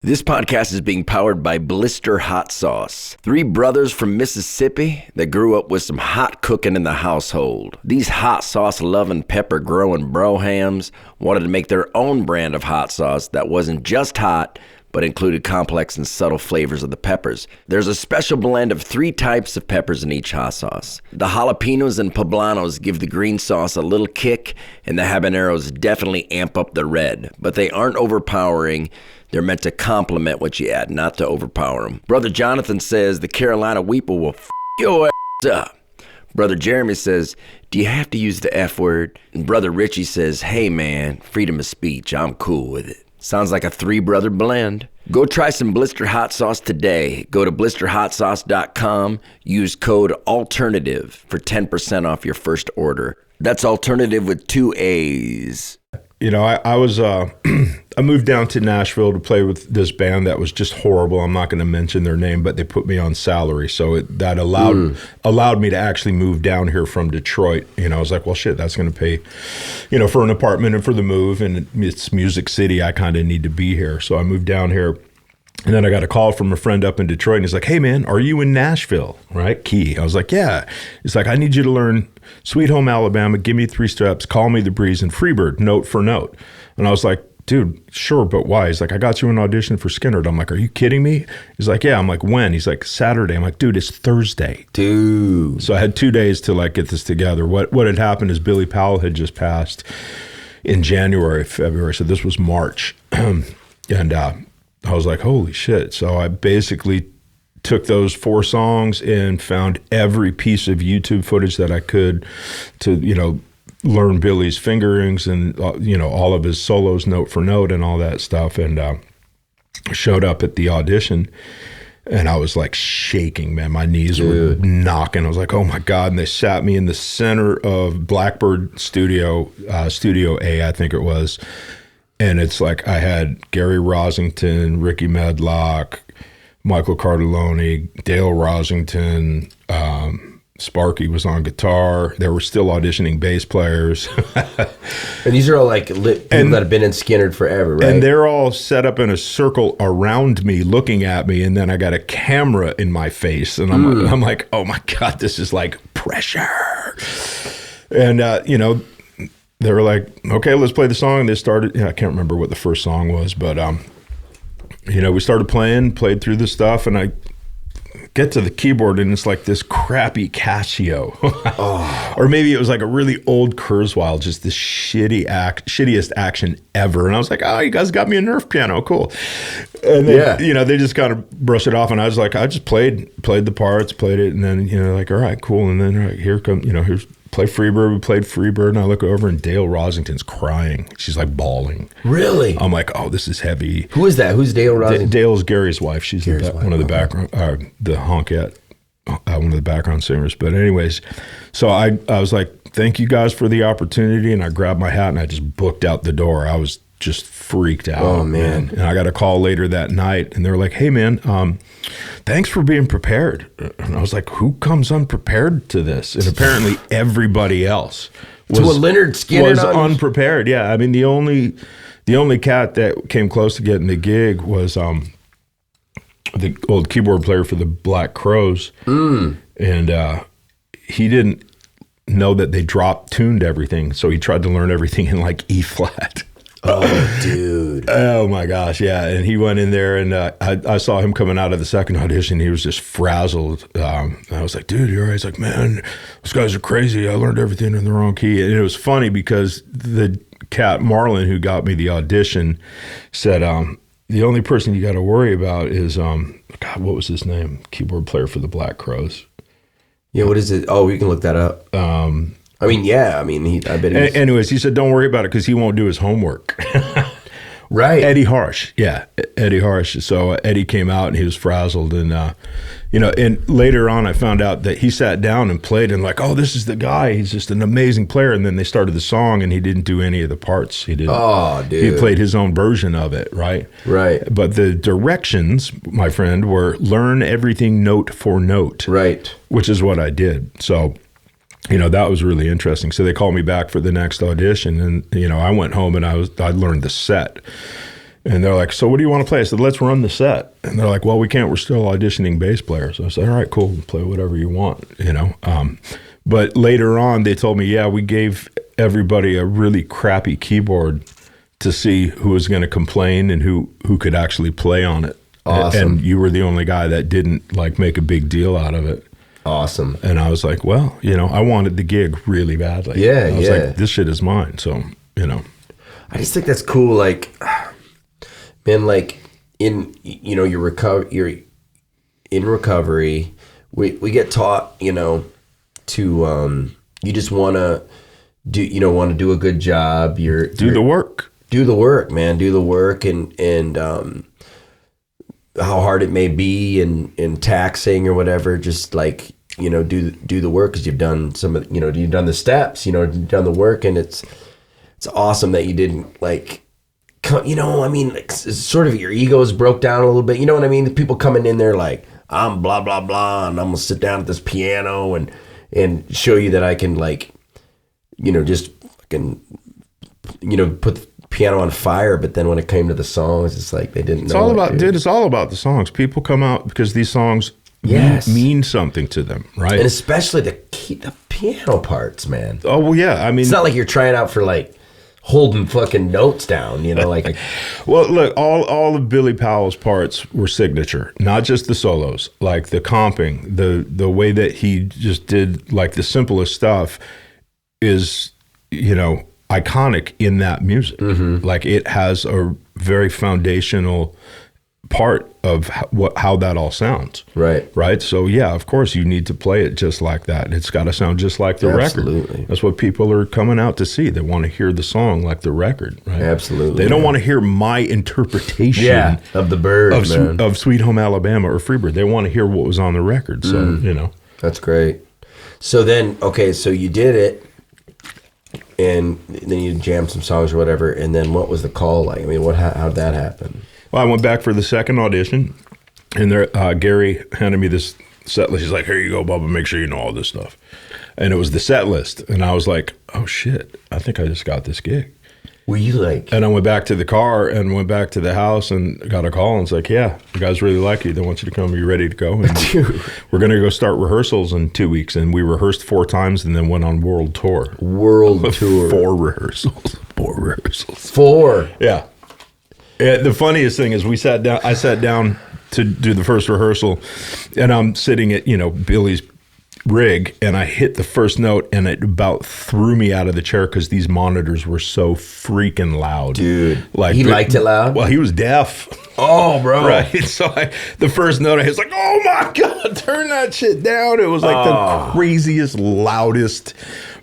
This podcast is being powered by Blister Hot Sauce. 3 brothers from Mississippi that grew up with some hot cooking in the household. These hot sauce loving, pepper growing brohams wanted to make their own brand of hot sauce that wasn't just hot, but included complex and subtle flavors of the peppers. There's a special blend of 3 types of peppers in each hot sauce. The jalapenos and poblanos give the green sauce a little kick, and the habaneros definitely amp up the red, but they aren't overpowering. They're meant to complement what you add, not to overpower them. Brother Jonathan says the Carolina Weeper will f*** your ass up. Brother Jeremy says, do you have to use the F word? And Brother Richie says, hey man, freedom of speech, I'm cool with it. Sounds like a 3-brother blend. Go try some Blister Hot Sauce today. Go to blisterhotsauce.com. Use code ALTERNATIVE for 10% off your first order. That's alternative with 2 A's. You know, I was I moved down to Nashville to play with this band that was just horrible. I'm not going to mention their name, but they put me on salary, so that allowed me to actually move down here from Detroit. You know, I was like, well, shit, that's going to pay, you know, for an apartment and for the move, and it's Music City. I kind of need to be here, so I moved down here. And then I got a call from a friend up in Detroit, and he's like, hey, man, are you in Nashville? Right? Key. I was like, yeah. He's like, I need you to learn Sweet Home Alabama, Give Me 3 Steps, Call Me the Breeze, and Freebird, note for note. And I was like, dude, sure, but why? He's like, I got you an audition for Skynyrd. I'm like, are you kidding me? He's like, yeah. I'm like, when? He's like, Saturday. I'm like, dude, it's Thursday. Dude. So I had 2 days to like get this together. What had happened is Billy Powell had just passed in January, February. So this was March. And I was like, holy shit. So I basically took those 4 songs and found every piece of YouTube footage that I could to, you know, learn Billy's fingerings and, you know, all of his solos note for note and all that stuff. And showed up at the audition and I was like shaking, man. My knees were knocking. I was like, oh my God. And they sat me in the center of Blackbird Studio, Studio A, I think it was. And it's like I had Gary Rosington, Ricky Medlock, Michael Cardelloni, Dale Rosington, Sparky was on guitar. They were still auditioning bass players. And these are all like people that have been in Skynyrd forever, right? And they're all set up in a circle around me, looking at me. And then I got a camera in my face. And I'm like, oh my God, this is like pressure. And, you know, they were like, okay, let's play the song. And they started, I can't remember what the first song was, but, you know, we started played through the stuff, and I get to the keyboard, and it's like this crappy Casio. Or maybe it was like a really old Kurzweil, just the shittiest action ever. And I was like, oh, you guys got me a Nerf piano, cool. And then, you know, they just kind of brushed it off, and I was like, I just played the parts, played it, and then, you know, like, all right, cool. And then right, here come, you know, here's play Freebird. We played Freebird, and I look over, and Dale Rosington's crying. She's like bawling. Really? I'm like, oh, this is heavy. Who is that? Who's Dale Rosington? Dale's Gary's wife. She's one of the background, the honkette, one of the background singers. But anyways, so I was like, thank you guys for the opportunity, and I grabbed my hat and I just booked out the door. I was just freaked out. Oh man! And I got a call later that night, and they were like, hey man, thanks for being prepared. And I was like, who comes unprepared to this? And apparently everybody else was Lynyrd Skynyrd was unprepared. Yeah, I mean the only cat that came close to getting the gig was the old keyboard player for the Black Crowes, and he didn't know that they tuned everything, so he tried to learn everything in like E flat. Oh, dude. Oh, my gosh, yeah. And he went in there, and I saw him coming out of the second audition. He was just frazzled. I was like, dude, you're right. He's like, man, those guys are crazy. I learned everything in the wrong key. And it was funny because the cat, Marlon, who got me the audition, said, the only person you got to worry about is, God, what was his name? Keyboard player for the Black Crowes. Yeah, what is it? Oh, we can look that up. I mean, yeah. I mean, I bet. Anyways, he said, "Don't worry about it because he won't do his homework." Right. Eddie Harsh, yeah, Eddie Harsh. So Eddie came out and he was frazzled, and you know. And later on, I found out that he sat down and played, and like, oh, this is the guy. He's just an amazing player. And then they started the song, and he didn't do any of the parts. He didn't. Oh, dude. He played his own version of it, right? Right. But the directions, my friend, were learn everything note for note. Right. Which is what I did. So that was really interesting. So they called me back for the next audition, and I went home and I learned the set. And they're like, so what do you want to play? I said, let's run the set. And they're like, well, we can't. We're still auditioning bass players. So I said, all right, cool. Play whatever you want, But later on, they told me, yeah, we gave everybody a really crappy keyboard to see who was going to complain and who could actually play on it. Awesome. And you were the only guy that didn't make a big deal out of it. Awesome. And I was like, well, I wanted the gig really badly. Yeah, I was like, this shit is mine. So, I just think that's cool. Like, man, in you're in recovery. We get taught, to you just want to do a good job. Do the work. Do the work, man. Do the work, and how hard it may be and taxing or whatever. Just do the work because you've done you've done the steps. You've done the work, and it's awesome that you didn't sort of your egos broke down a little bit. You know what I mean? The people coming in there like, I'm blah, blah, blah, and I'm going to sit down at this piano and show you that I can just fucking, put the piano on fire. But then when it came to the songs, it's like they didn't know. It's all about, dude, it's all about the songs. People come out because these songs mean something to them, right? And especially the piano parts, man. Oh, well, yeah. I mean, it's not like you're trying out for holding fucking notes down, Well, look, all of Billy Powell's parts were signature, not just the solos, like the comping, the way that he just did the simplest stuff is, iconic in that music. Mm-hmm. It has a very foundational part of how that all sounds. Right. So yeah, of course you need to play it just like that. It's got to sound just like the Absolutely. record. That's what people are coming out to see. They want to hear the song like the record. Right. Absolutely. They don't want to hear my interpretation of the bird of Sweet Home Alabama or Freebird. They want to hear what was on the record. So that's great. So then so you did it, and then you jammed some songs or whatever, and then what was the call like? I mean, how'd that happen? Well, I went back for the second audition, and Gary handed me this set list. He's like, here you go, Bubba, make sure you know all this stuff. And it was the set list. And I was like, oh, shit, I think I just got this gig. Were you And I went back to the car and went back to the house and got a call. And it's like, yeah, the guys really like you. They want you to come. Are you ready to go? And we're going to go start rehearsals in 2 weeks. And we rehearsed 4 times and then went on world tour. World tour. 4 rehearsals. 4 rehearsals. 4? Yeah. The funniest thing is I sat down to do the first rehearsal, and I'm sitting at, Billy's rig, and I hit the first note, and it about threw me out of the chair because these monitors were so freaking loud. Dude, he liked it loud? Well, he was deaf. Oh, bro. Right. So the first note, I was like, oh my God, turn that shit down. It was the craziest, loudest,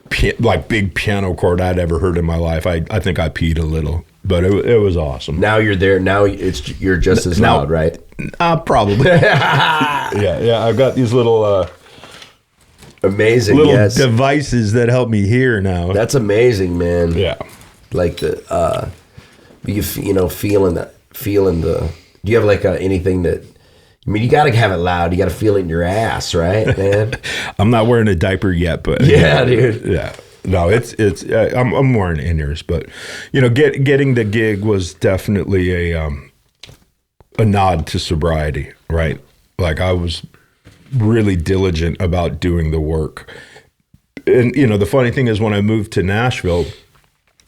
big piano chord I'd ever heard in my life. I think I peed a little. But it was awesome. Now you're there. Now you're just as loud, right? Probably. Yeah. I've got these little amazing devices that help me hear now. That's amazing, man. Yeah. Like feeling the. Do you have anything that? I mean, you got to have it loud. You got to feel it in your ass, right, man? I'm not wearing a diaper yet, but yeah, dude. Yeah. No, it's I'm wearing in-ears, but getting the gig was definitely a nod to sobriety, right? I was really diligent about doing the work. And the funny thing is when I moved to Nashville,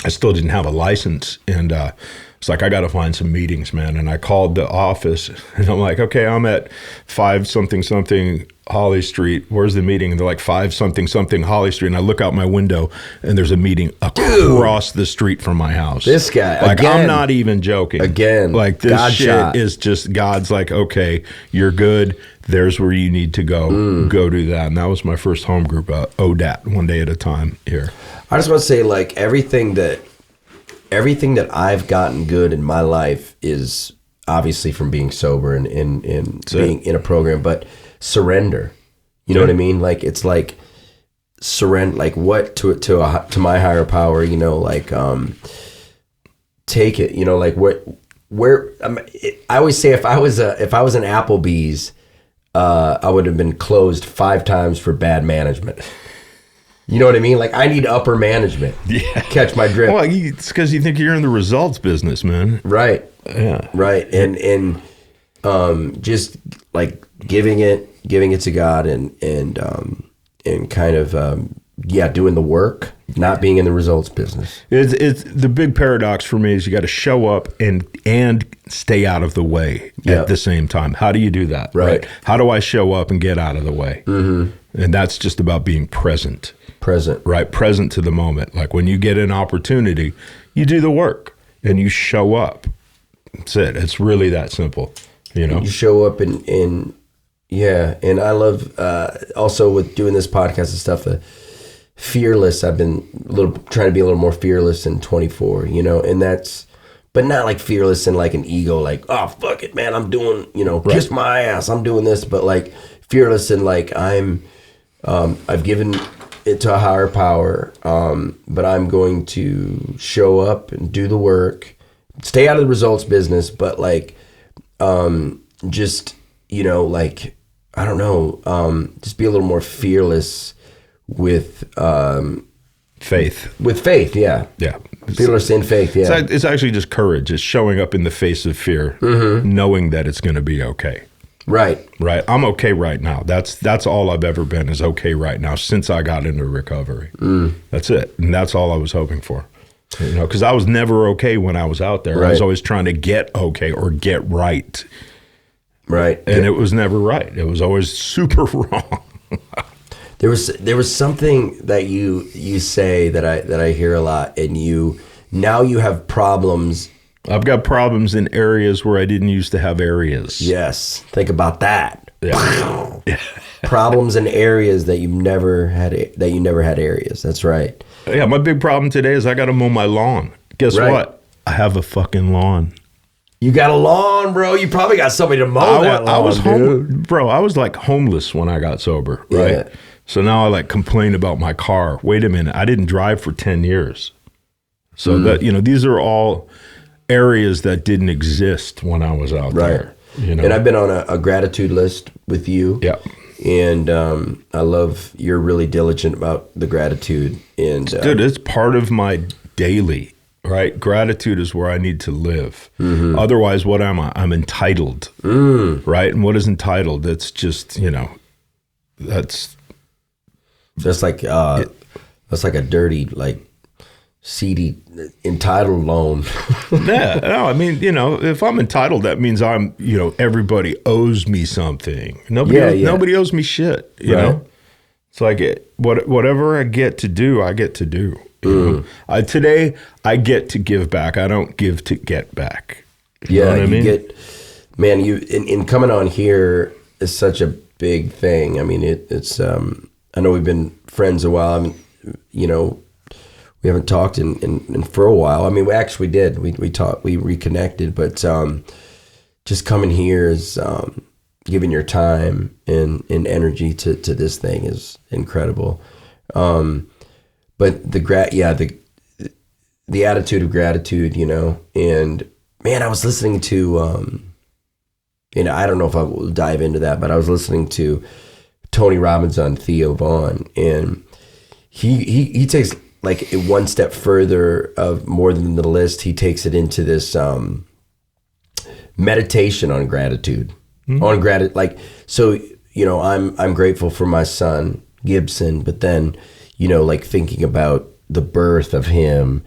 I still didn't have a license, and it's like, I got to find some meetings, man. And I called the office, and I'm like, okay, I'm at 5-something Holly Street. Where's the meeting? And they're like 5-something Holly Street. And I look out my window, and there's a meeting across the street from my house. This guy, I'm not even joking. Again, this God shit shot. Is just God's like, okay, you're good. There's where you need to go. Go do that. And that was my first home group, ODAT, one day at a time here. I just want to say, everything that I've gotten good in my life is obviously from being sober and being in a program, but surrender. You know what I mean? It's surrender, what to my higher power, take it, where I always say if I was an Applebee's, I would have been closed 5 times for bad management. You know what I mean? Like I need upper management. Yeah. Catch my drift. Well, it's because you think you're in the results business, man. Right. Yeah. Right. And just like giving it to God and kind of doing the work, not being in the results business. It's the big paradox for me is you got to show up and stay out of the way at the same time. How do you do that? Right. How do I show up and get out of the way? Mm-hmm. And that's just about being present. Right. Present to the moment. Like when you get an opportunity, you do the work and you show up. That's it. It's really that simple. You know, you show up and I love also with doing this podcast and stuff. Fearless. I've been trying to be a little more fearless in 24. You know, and that's, but not like fearless and like an ego, like oh fuck it, man, I'm doing kiss my ass, I'm doing this, but like fearless and like I've given it to a higher power, but I'm going to show up and do the work, stay out of the results business, but like. Just, like, I don't know, just be a little more fearless with faith. With faith, yeah. Yeah. Fearless in faith, yeah. It's actually just courage. It's showing up in the face of fear, knowing that it's going to be okay. Right. Right. I'm okay right now. That's all I've ever been is okay right now since I got into recovery. That's it. And that's all I was hoping for. Because I was never okay when I was out there. Right. I was always trying to get okay or get right. Right. And it was never right. It was always super wrong. There was something that you say that I hear a lot, and now you have problems. I've got problems in areas where I didn't used to have areas. Yes. Think about that. Yeah. Problems in areas that you never had areas. That's right. Yeah, my big problem today is I got to mow my lawn. Guess what? I have a fucking lawn. You got a lawn, bro. You probably got somebody to mow that lawn, I was dude. Bro, I was like homeless when I got sober, right? Yeah. So now I like complain about my car. Wait a minute, I didn't drive for 10 years. So that, these are all areas that didn't exist when I was out there. And I've been on a gratitude list with you. Yeah. And I love you're really diligent about the gratitude. And dude, it's part of my daily, right? Gratitude is where I need to live. Otherwise, what am I? I'm entitled, right? And what is entitled? That's just, that's like a dirty, like seedy entitled loan. Yeah, no, I mean, if I'm entitled, that means I'm, everybody owes me something. Nobody owes me shit. You know, it's like whatever I get to do, I get to do. Today I get to give back. I don't give to get back. You know what I mean? Man, you in coming on here is such a big thing. I mean, it's. I know we've been friends a while. I mean, we haven't talked in for a while. I mean, we actually did. We talked. We reconnected. But just coming here is giving your time and energy to this thing is incredible. But the attitude of gratitude, and man, I was listening to, I don't know if I will dive into that, but I was listening to Tony Robbins on Theo Vaughn, and he takes like one step further of more than the list. He takes it into this meditation on gratitude, on gratitude. Like, so, I'm grateful for my son Gibson, but then, like thinking about the birth of him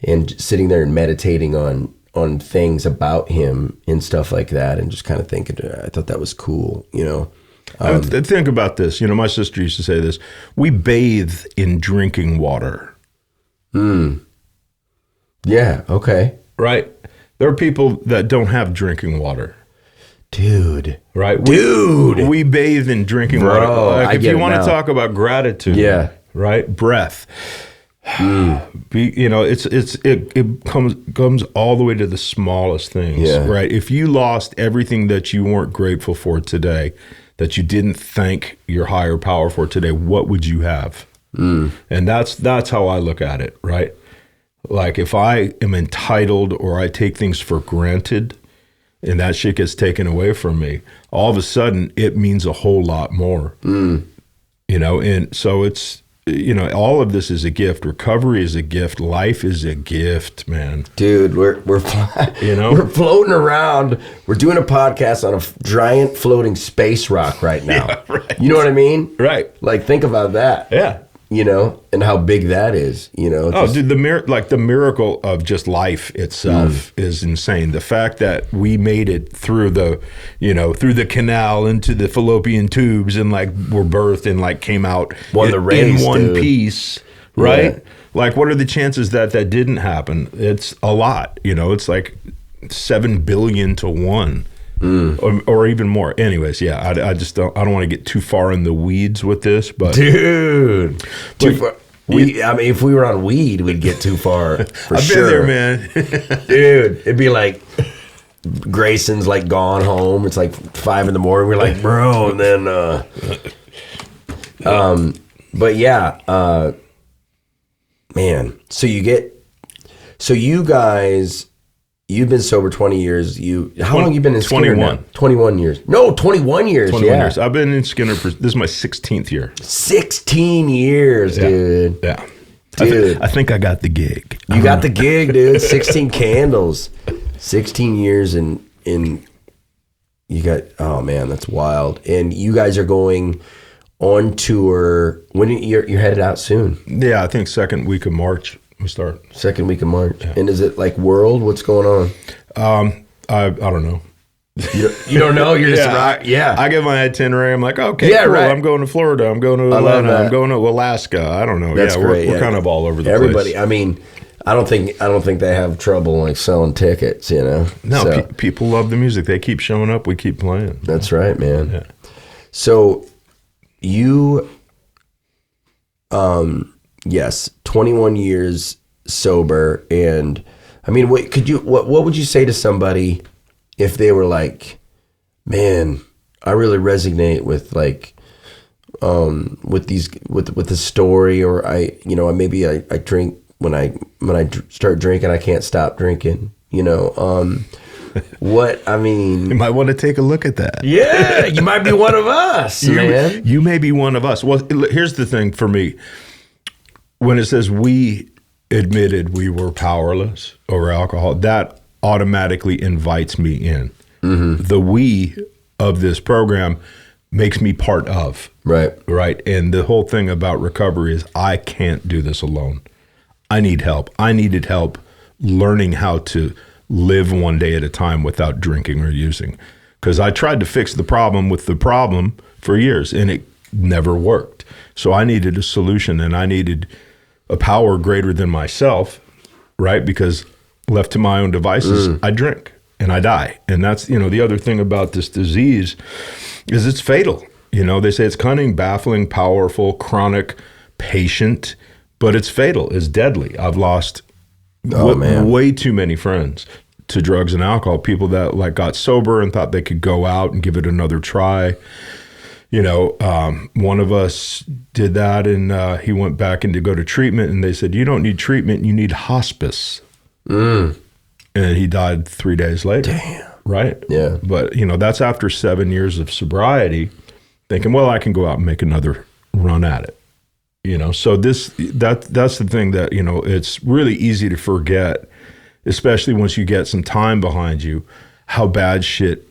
and sitting there and meditating on things about him and stuff like that, and just kind of thinking, I thought that was cool, think about this. My sister used to say this: we bathe in drinking water. Yeah. Okay. Right. There are people that don't have drinking water. Dude. Right. Dude. We bathe in drinking water. Like, if you want to talk about gratitude. Yeah. Right. Breath. It comes all the way to the smallest things. Yeah. Right. If you lost everything that you weren't grateful for today, that you didn't thank your higher power for today, what would you have? And that's how I look at it, right? Like if I am entitled or I take things for granted and that shit gets taken away from me, all of a sudden it means a whole lot more. And so it's all of this is a gift. Recovery is a gift. Life is a gift, man. Dude, we're we're floating around. We're doing a podcast on a giant floating space rock right now. Yeah, right. You know what I mean? Right. Like, think about that. Yeah. And how big that is, Dude, the miracle of just life itself is insane. The fact that we made it through the canal into the fallopian tubes and like were birthed and like came out Won the race, in one dude. piece, right? Yeah. Like, what are the chances that didn't happen? It's a lot, it's like 7 billion to 1. Or even more. Anyways, yeah, I just don't want to get too far in the weeds with this, but dude, too far. If we were on weed, we'd get too far. I've been there, man. Dude, it'd be like Grayson's like gone home. It's like 5 a.m. We're like, bro, and then but yeah, man. So you guys. You've been sober 20 years. How long you been in Skynyrd 21. now? 21 years. No, 21 years. 21 yeah. years. I've been in Skynyrd this is my 16th year. 16 years, dude. Yeah. Dude. I think I got the gig. You got the gig, dude. 16 candles. 16 years and you got, oh man, that's wild. And you guys are going on tour. When you're headed out soon? Yeah, I think second week of March. We start. Second week of March. Yeah. And is it like world? What's going on? I don't know. You don't know? You're just rock. Yeah. I get my itinerary. I'm like, okay, cool. Right. I'm going to Florida. I'm going to Atlanta. I'm going to Alaska. I don't know. That's great. We're kind of all over the Everybody, place. I mean, I don't think they have trouble like selling tickets, No, so, people love the music. They keep showing up. We keep playing. That's right, man. Yeah. So you yes, 21 years sober, and I mean, what would you say to somebody if they were like, man, I really resonate with like with the story, or I drink when I start drinking, I can't stop drinking, what I mean, you might want to take a look at that. Yeah, you might be one of us, man. You may be one of us. Well, here's the thing for me. When it says we admitted we were powerless over alcohol, that automatically invites me in. Mm-hmm. The we of this program makes me part of. Right. And the whole thing about recovery is I can't do this alone. I need help. I needed help learning how to live one day at a time without drinking or using. Because I tried to fix the problem with the problem for years and it never worked. So I needed a solution, and I needed a power greater than myself, right? Because left to my own devices, I drink and I die. And that's, the other thing about this disease is it's fatal. They say it's cunning, baffling, powerful, chronic, patient, but it's fatal. It's deadly. I've lost way too many friends to drugs and alcohol, people that like got sober and thought they could go out and give it another try. One of us did that, and he went back in to go to treatment, and they said, you don't need treatment, you need hospice. And he died 3 days later. Damn. Right? Yeah. But, that's after 7 years of sobriety, thinking, well, I can go out and make another run at it. So that's the thing that, it's really easy to forget, especially once you get some time behind you, how bad shit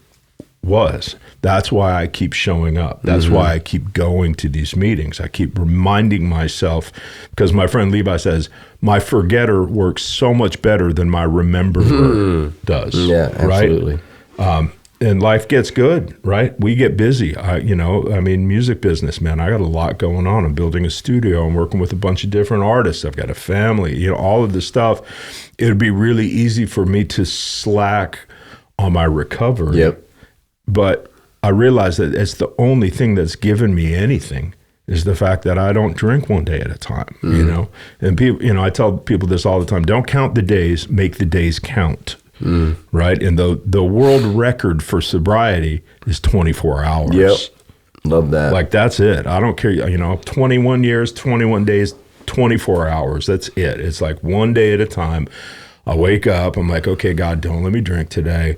was. That's why I keep showing up. That's why I keep going to these meetings. I keep reminding myself, because my friend Levi says, my forgetter works so much better than my rememberer does. Yeah, absolutely. Right? And life gets good, right? We get busy. Music business, man, I got a lot going on. I'm building a studio. I'm working with a bunch of different artists. I've got a family, all of this stuff. It would be really easy for me to slack on my recovery. Yep. But I realize that it's the only thing that's given me anything is the fact that I don't drink one day at a time, And people, I tell people this all the time, don't count the days, make the days count. Right? And the world record for sobriety is 24 hours. Yep. Love that. Like, that's it. I don't care, 21 years, 21 days, 24 hours. That's it. It's like one day at a time. I wake up, I'm like, okay, God, don't let me drink today.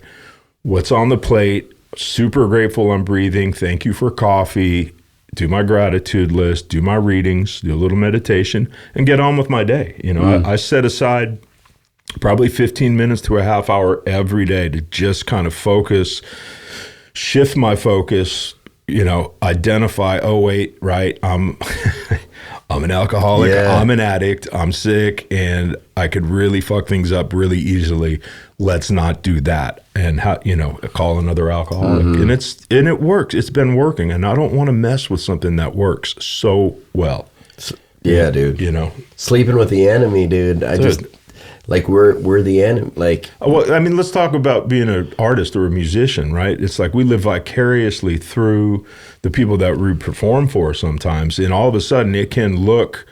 What's on the plate? Super grateful I'm breathing. Thank you for coffee. do my gratitude list, do my readings, do a little meditation, and get on with my day. You know, I set aside probably 15 minutes to a half hour every day to just kind of focus, shift my focus, you know, identify, oh wait, right, I'm an alcoholic, I'm an addict, I'm sick, and I could really fuck things up really easily. Let's not do that. And how, you know, call another alcoholic. And it works. It's been working, and I don't want to mess with something that works so well. Yeah, dude. You know, sleeping with the enemy, dude. Like we're the enemy. Like, well, I mean, let's talk about being an artist or a musician, right? It's like we live vicariously through the people that we perform for sometimes, and all of a sudden it can look,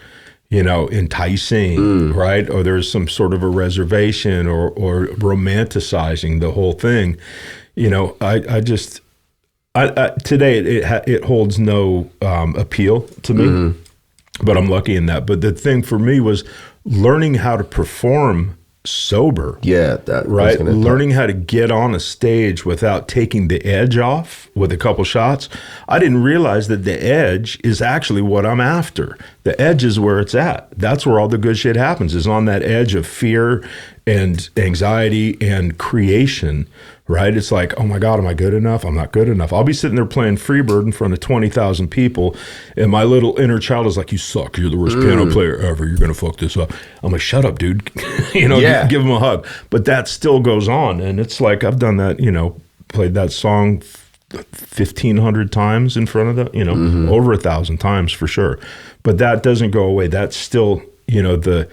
you know, enticing, right? Or there's some sort of a reservation or romanticizing the whole thing. You know, I just today it holds no appeal to me, but I'm lucky in that. But the thing for me was learning how to perform sober. Yeah, that right. Learning how to get on a stage without taking the edge off with a couple shots. I didn't realize that the edge is actually what I'm after. The edge is where it's at. That's where all the good shit happens, is on that edge of fear and anxiety and creation, right? It's like, oh my God, am I good enough? I'm not good enough. I'll be sitting there playing FREEBIRD in front of 20,000 people, and my little inner child is like, you suck. You're the worst piano player ever. You're going to fuck this up. I'm like, shut up, dude. You know, give him a hug. But that still goes on, and it's like, I've done that, you know, played that song 1,500 times in front of the, you know, over 1,000 times for sure. But that doesn't go away. That's still, you know, the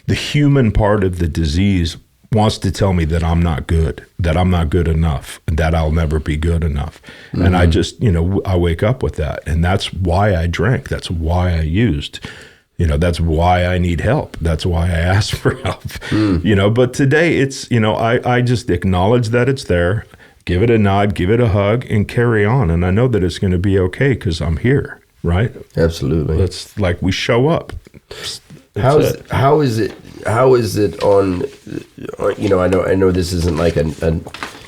human part of the disease wants to tell me that I'm not good, that I'm not good enough, that I'll never be good enough. And I just, you know, I wake up with that. And that's why I drank. That's why I used. You know, that's why I need help. That's why I ask for help. You know, but today it's, you know, I just acknowledge that it's there, give it a nod, give it a hug, and carry on. And I know that it's going to be okay because I'm here, right? Absolutely. It's like we show up. How is it on, you know, I know this isn't like a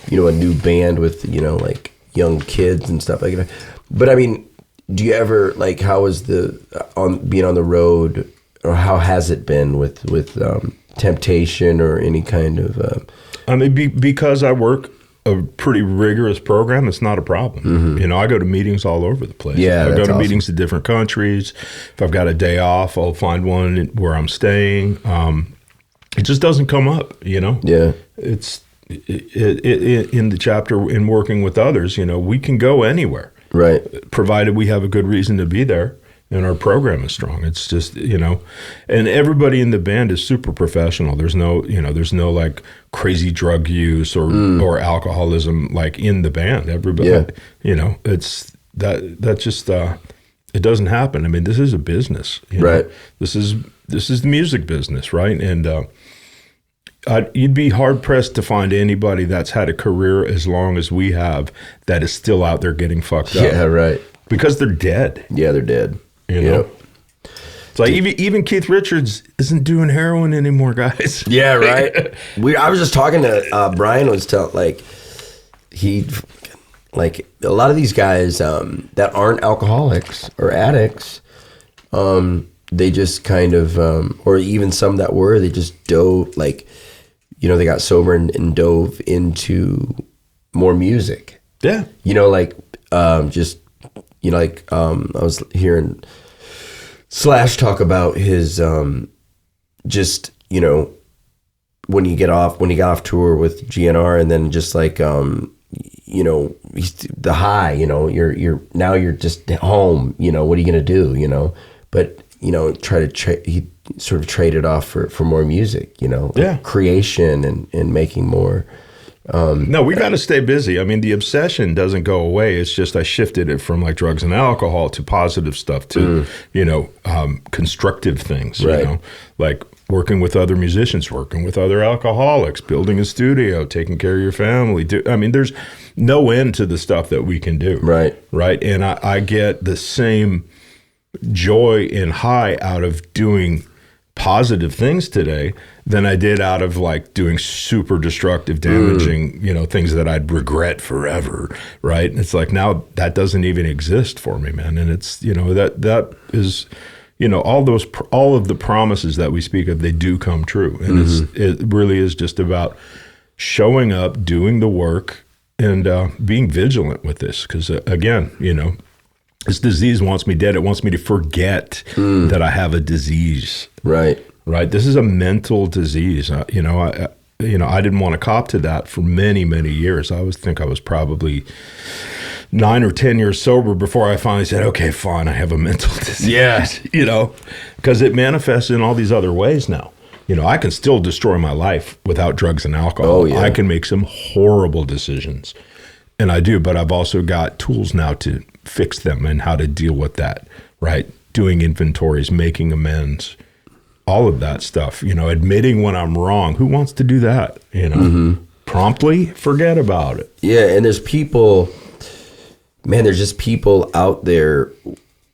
you know, a new band with, you know, like young kids and stuff like that, but I mean, do you ever, like, how is being on the road, or how has it been with temptation or any kind of I mean, because I work a pretty rigorous program, it's not a problem. You know, I go to meetings all over the place. I go to meetings to different countries. If I've got a day off, I'll find one where I'm staying. It just doesn't come up, you know? Yeah. It's in the chapter in working with others, you know, we can go anywhere. Right. Provided we have a good reason to be there and our program is strong. It's just, you know, and everybody in the band is super professional. There's no, you know, like crazy drug use or alcoholism like in the band. Everybody, you know, it's that just it doesn't happen. I mean, this is a business, you know? This is the music business, right? And you'd be hard pressed to find anybody that's had a career as long as we have that is still out there getting fucked up. Yeah, right. Because they're dead. Yeah, they're dead. You know, it's like even Keith Richards isn't doing heroin anymore, guys. Yeah, right. I was just talking to Brian was telling, like, like a lot of these guys that aren't alcoholics or addicts, they just kind of, or even some that were, they just dove, like, you know, they got sober and dove into more music. Yeah. You know, like, just, you know, like, I was hearing Slash talk about his, just, you know, when he got off tour with GNR, and then just like, you know, the high, you know, you're just home, you know, what are you going to do, you know, but, you know, he sort of traded off for more music, you know, like creation and making more. No, we got to stay busy. I mean, the obsession doesn't go away. It's just I shifted it from like drugs and alcohol to positive stuff to, you know, constructive things, you know, like working with other musicians, working with other alcoholics, building a studio, taking care of your family. I mean, there's no end to the stuff that we can do. Right. Right. And I get the same joy and high out of doing positive things today than I did out of like doing super destructive, damaging, things that I'd regret forever. Right. And it's like, now that doesn't even exist for me, man. And it's, that is, all of the promises that we speak of, they do come true. And it really is just about showing up, doing the work, and being vigilant with this. Because again, this disease wants me dead. It wants me to forget that I have a disease. Right. This is a mental disease. I didn't want to cop to that for many, many years. I think I was probably 9 or 10 years sober before I finally said, okay, fine, I have a mental disease. Yeah. Because it manifests in all these other ways now. I can still destroy my life without drugs and alcohol. Oh, yeah. I can make some horrible decisions. And I do, but I've also got tools now to fix them and how to deal with that, right? Doing inventories, making amends, all of that stuff, admitting when I'm wrong. Who wants to do that? Promptly forget about it. Yeah. And there's just people out there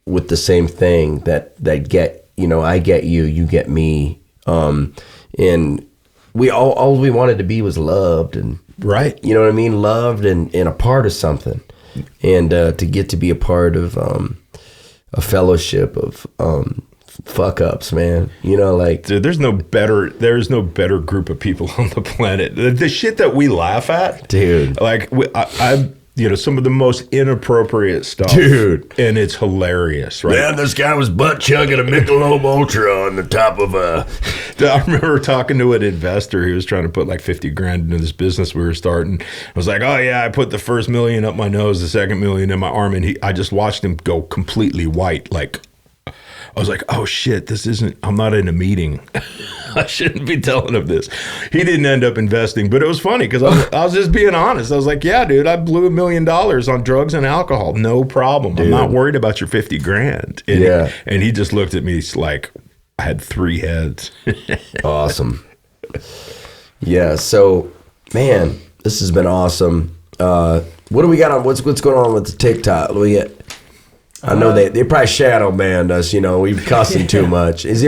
with the same thing that get, I get you, you get me. And we all we wanted to be was loved and right. You know what I mean? Loved and a part of something. And to get to be a part of a fellowship of fuck ups, man. Dude, there's no better group of people on the planet. The shit that we laugh at, dude. Like I some of the most inappropriate stuff, dude, and it's hilarious, right? Man, this guy was butt chugging a Michelob Ultra on the top of a. I remember talking to an investor. He was trying to put like $50,000 into this business we were starting. I was like, oh yeah, I put the first $1 million up my nose, the second $1 million in my arm, and I just watched him go completely white. Like, I was like, oh shit, I'm not in a meeting. I shouldn't be telling him this. He didn't end up investing, but it was funny because I was just being honest. I was like, yeah, dude, I blew $1 million on drugs and alcohol. No problem. Dude. I'm not worried about your $50,000. And he just looked at me like I had 3 heads. Awesome. Yeah. So, man, this has been awesome. What do we got on? What's going on with the TikTok? What do we get? I know they probably shadow banned us, we've cussed them too much. We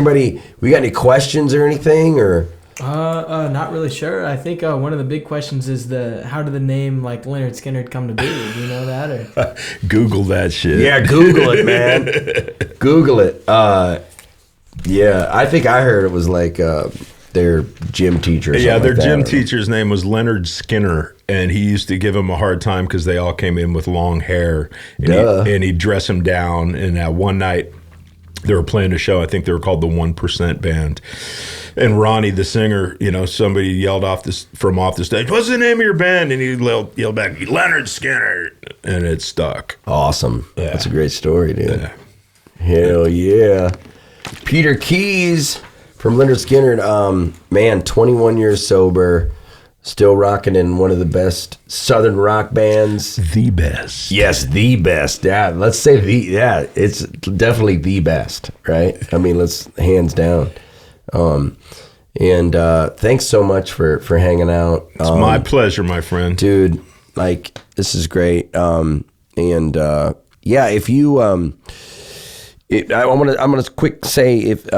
got any questions or anything, or? Not really sure. I think one of the big questions is how did the name like Lynyrd Skynyrd come to be? Do you know that, or? Google that shit. Yeah, Google it, man. Google it. Yeah, I think I heard it was like their gym teacher. Or yeah, their like gym teacher's name was Lynyrd Skynyrd, and he used to give them a hard time because they all came in with long hair, and he'd dress them down. And one night they were playing a show. I think they were called the 1% Band. And Ronnie, the singer, somebody yelled from off the stage, "What's the name of your band?" And he yelled back, "Lynyrd Skynyrd," and it stuck. Awesome. Yeah. That's a great story, dude. Yeah. Hell yeah. Peter Keys from Lynyrd Skynyrd, man, 21 years sober, still rocking in one of the best Southern rock bands. The best. Yes, the best. Yeah, let's say it's definitely the best, right? I mean, hands down. And thanks so much for hanging out. It's my pleasure, my friend. Dude, like, this is great. If you... I'm gonna quick say if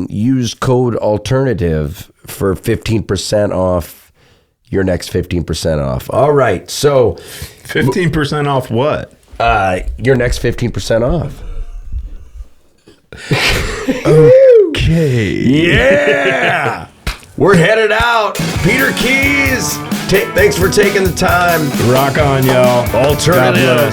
use code alternative for 15% off your next 15% off. All right, so 15% off what? Your next 15% off. Okay. Yeah. We're headed out. Peter Keys. Thanks for taking the time. Rock on, y'all. Alternative.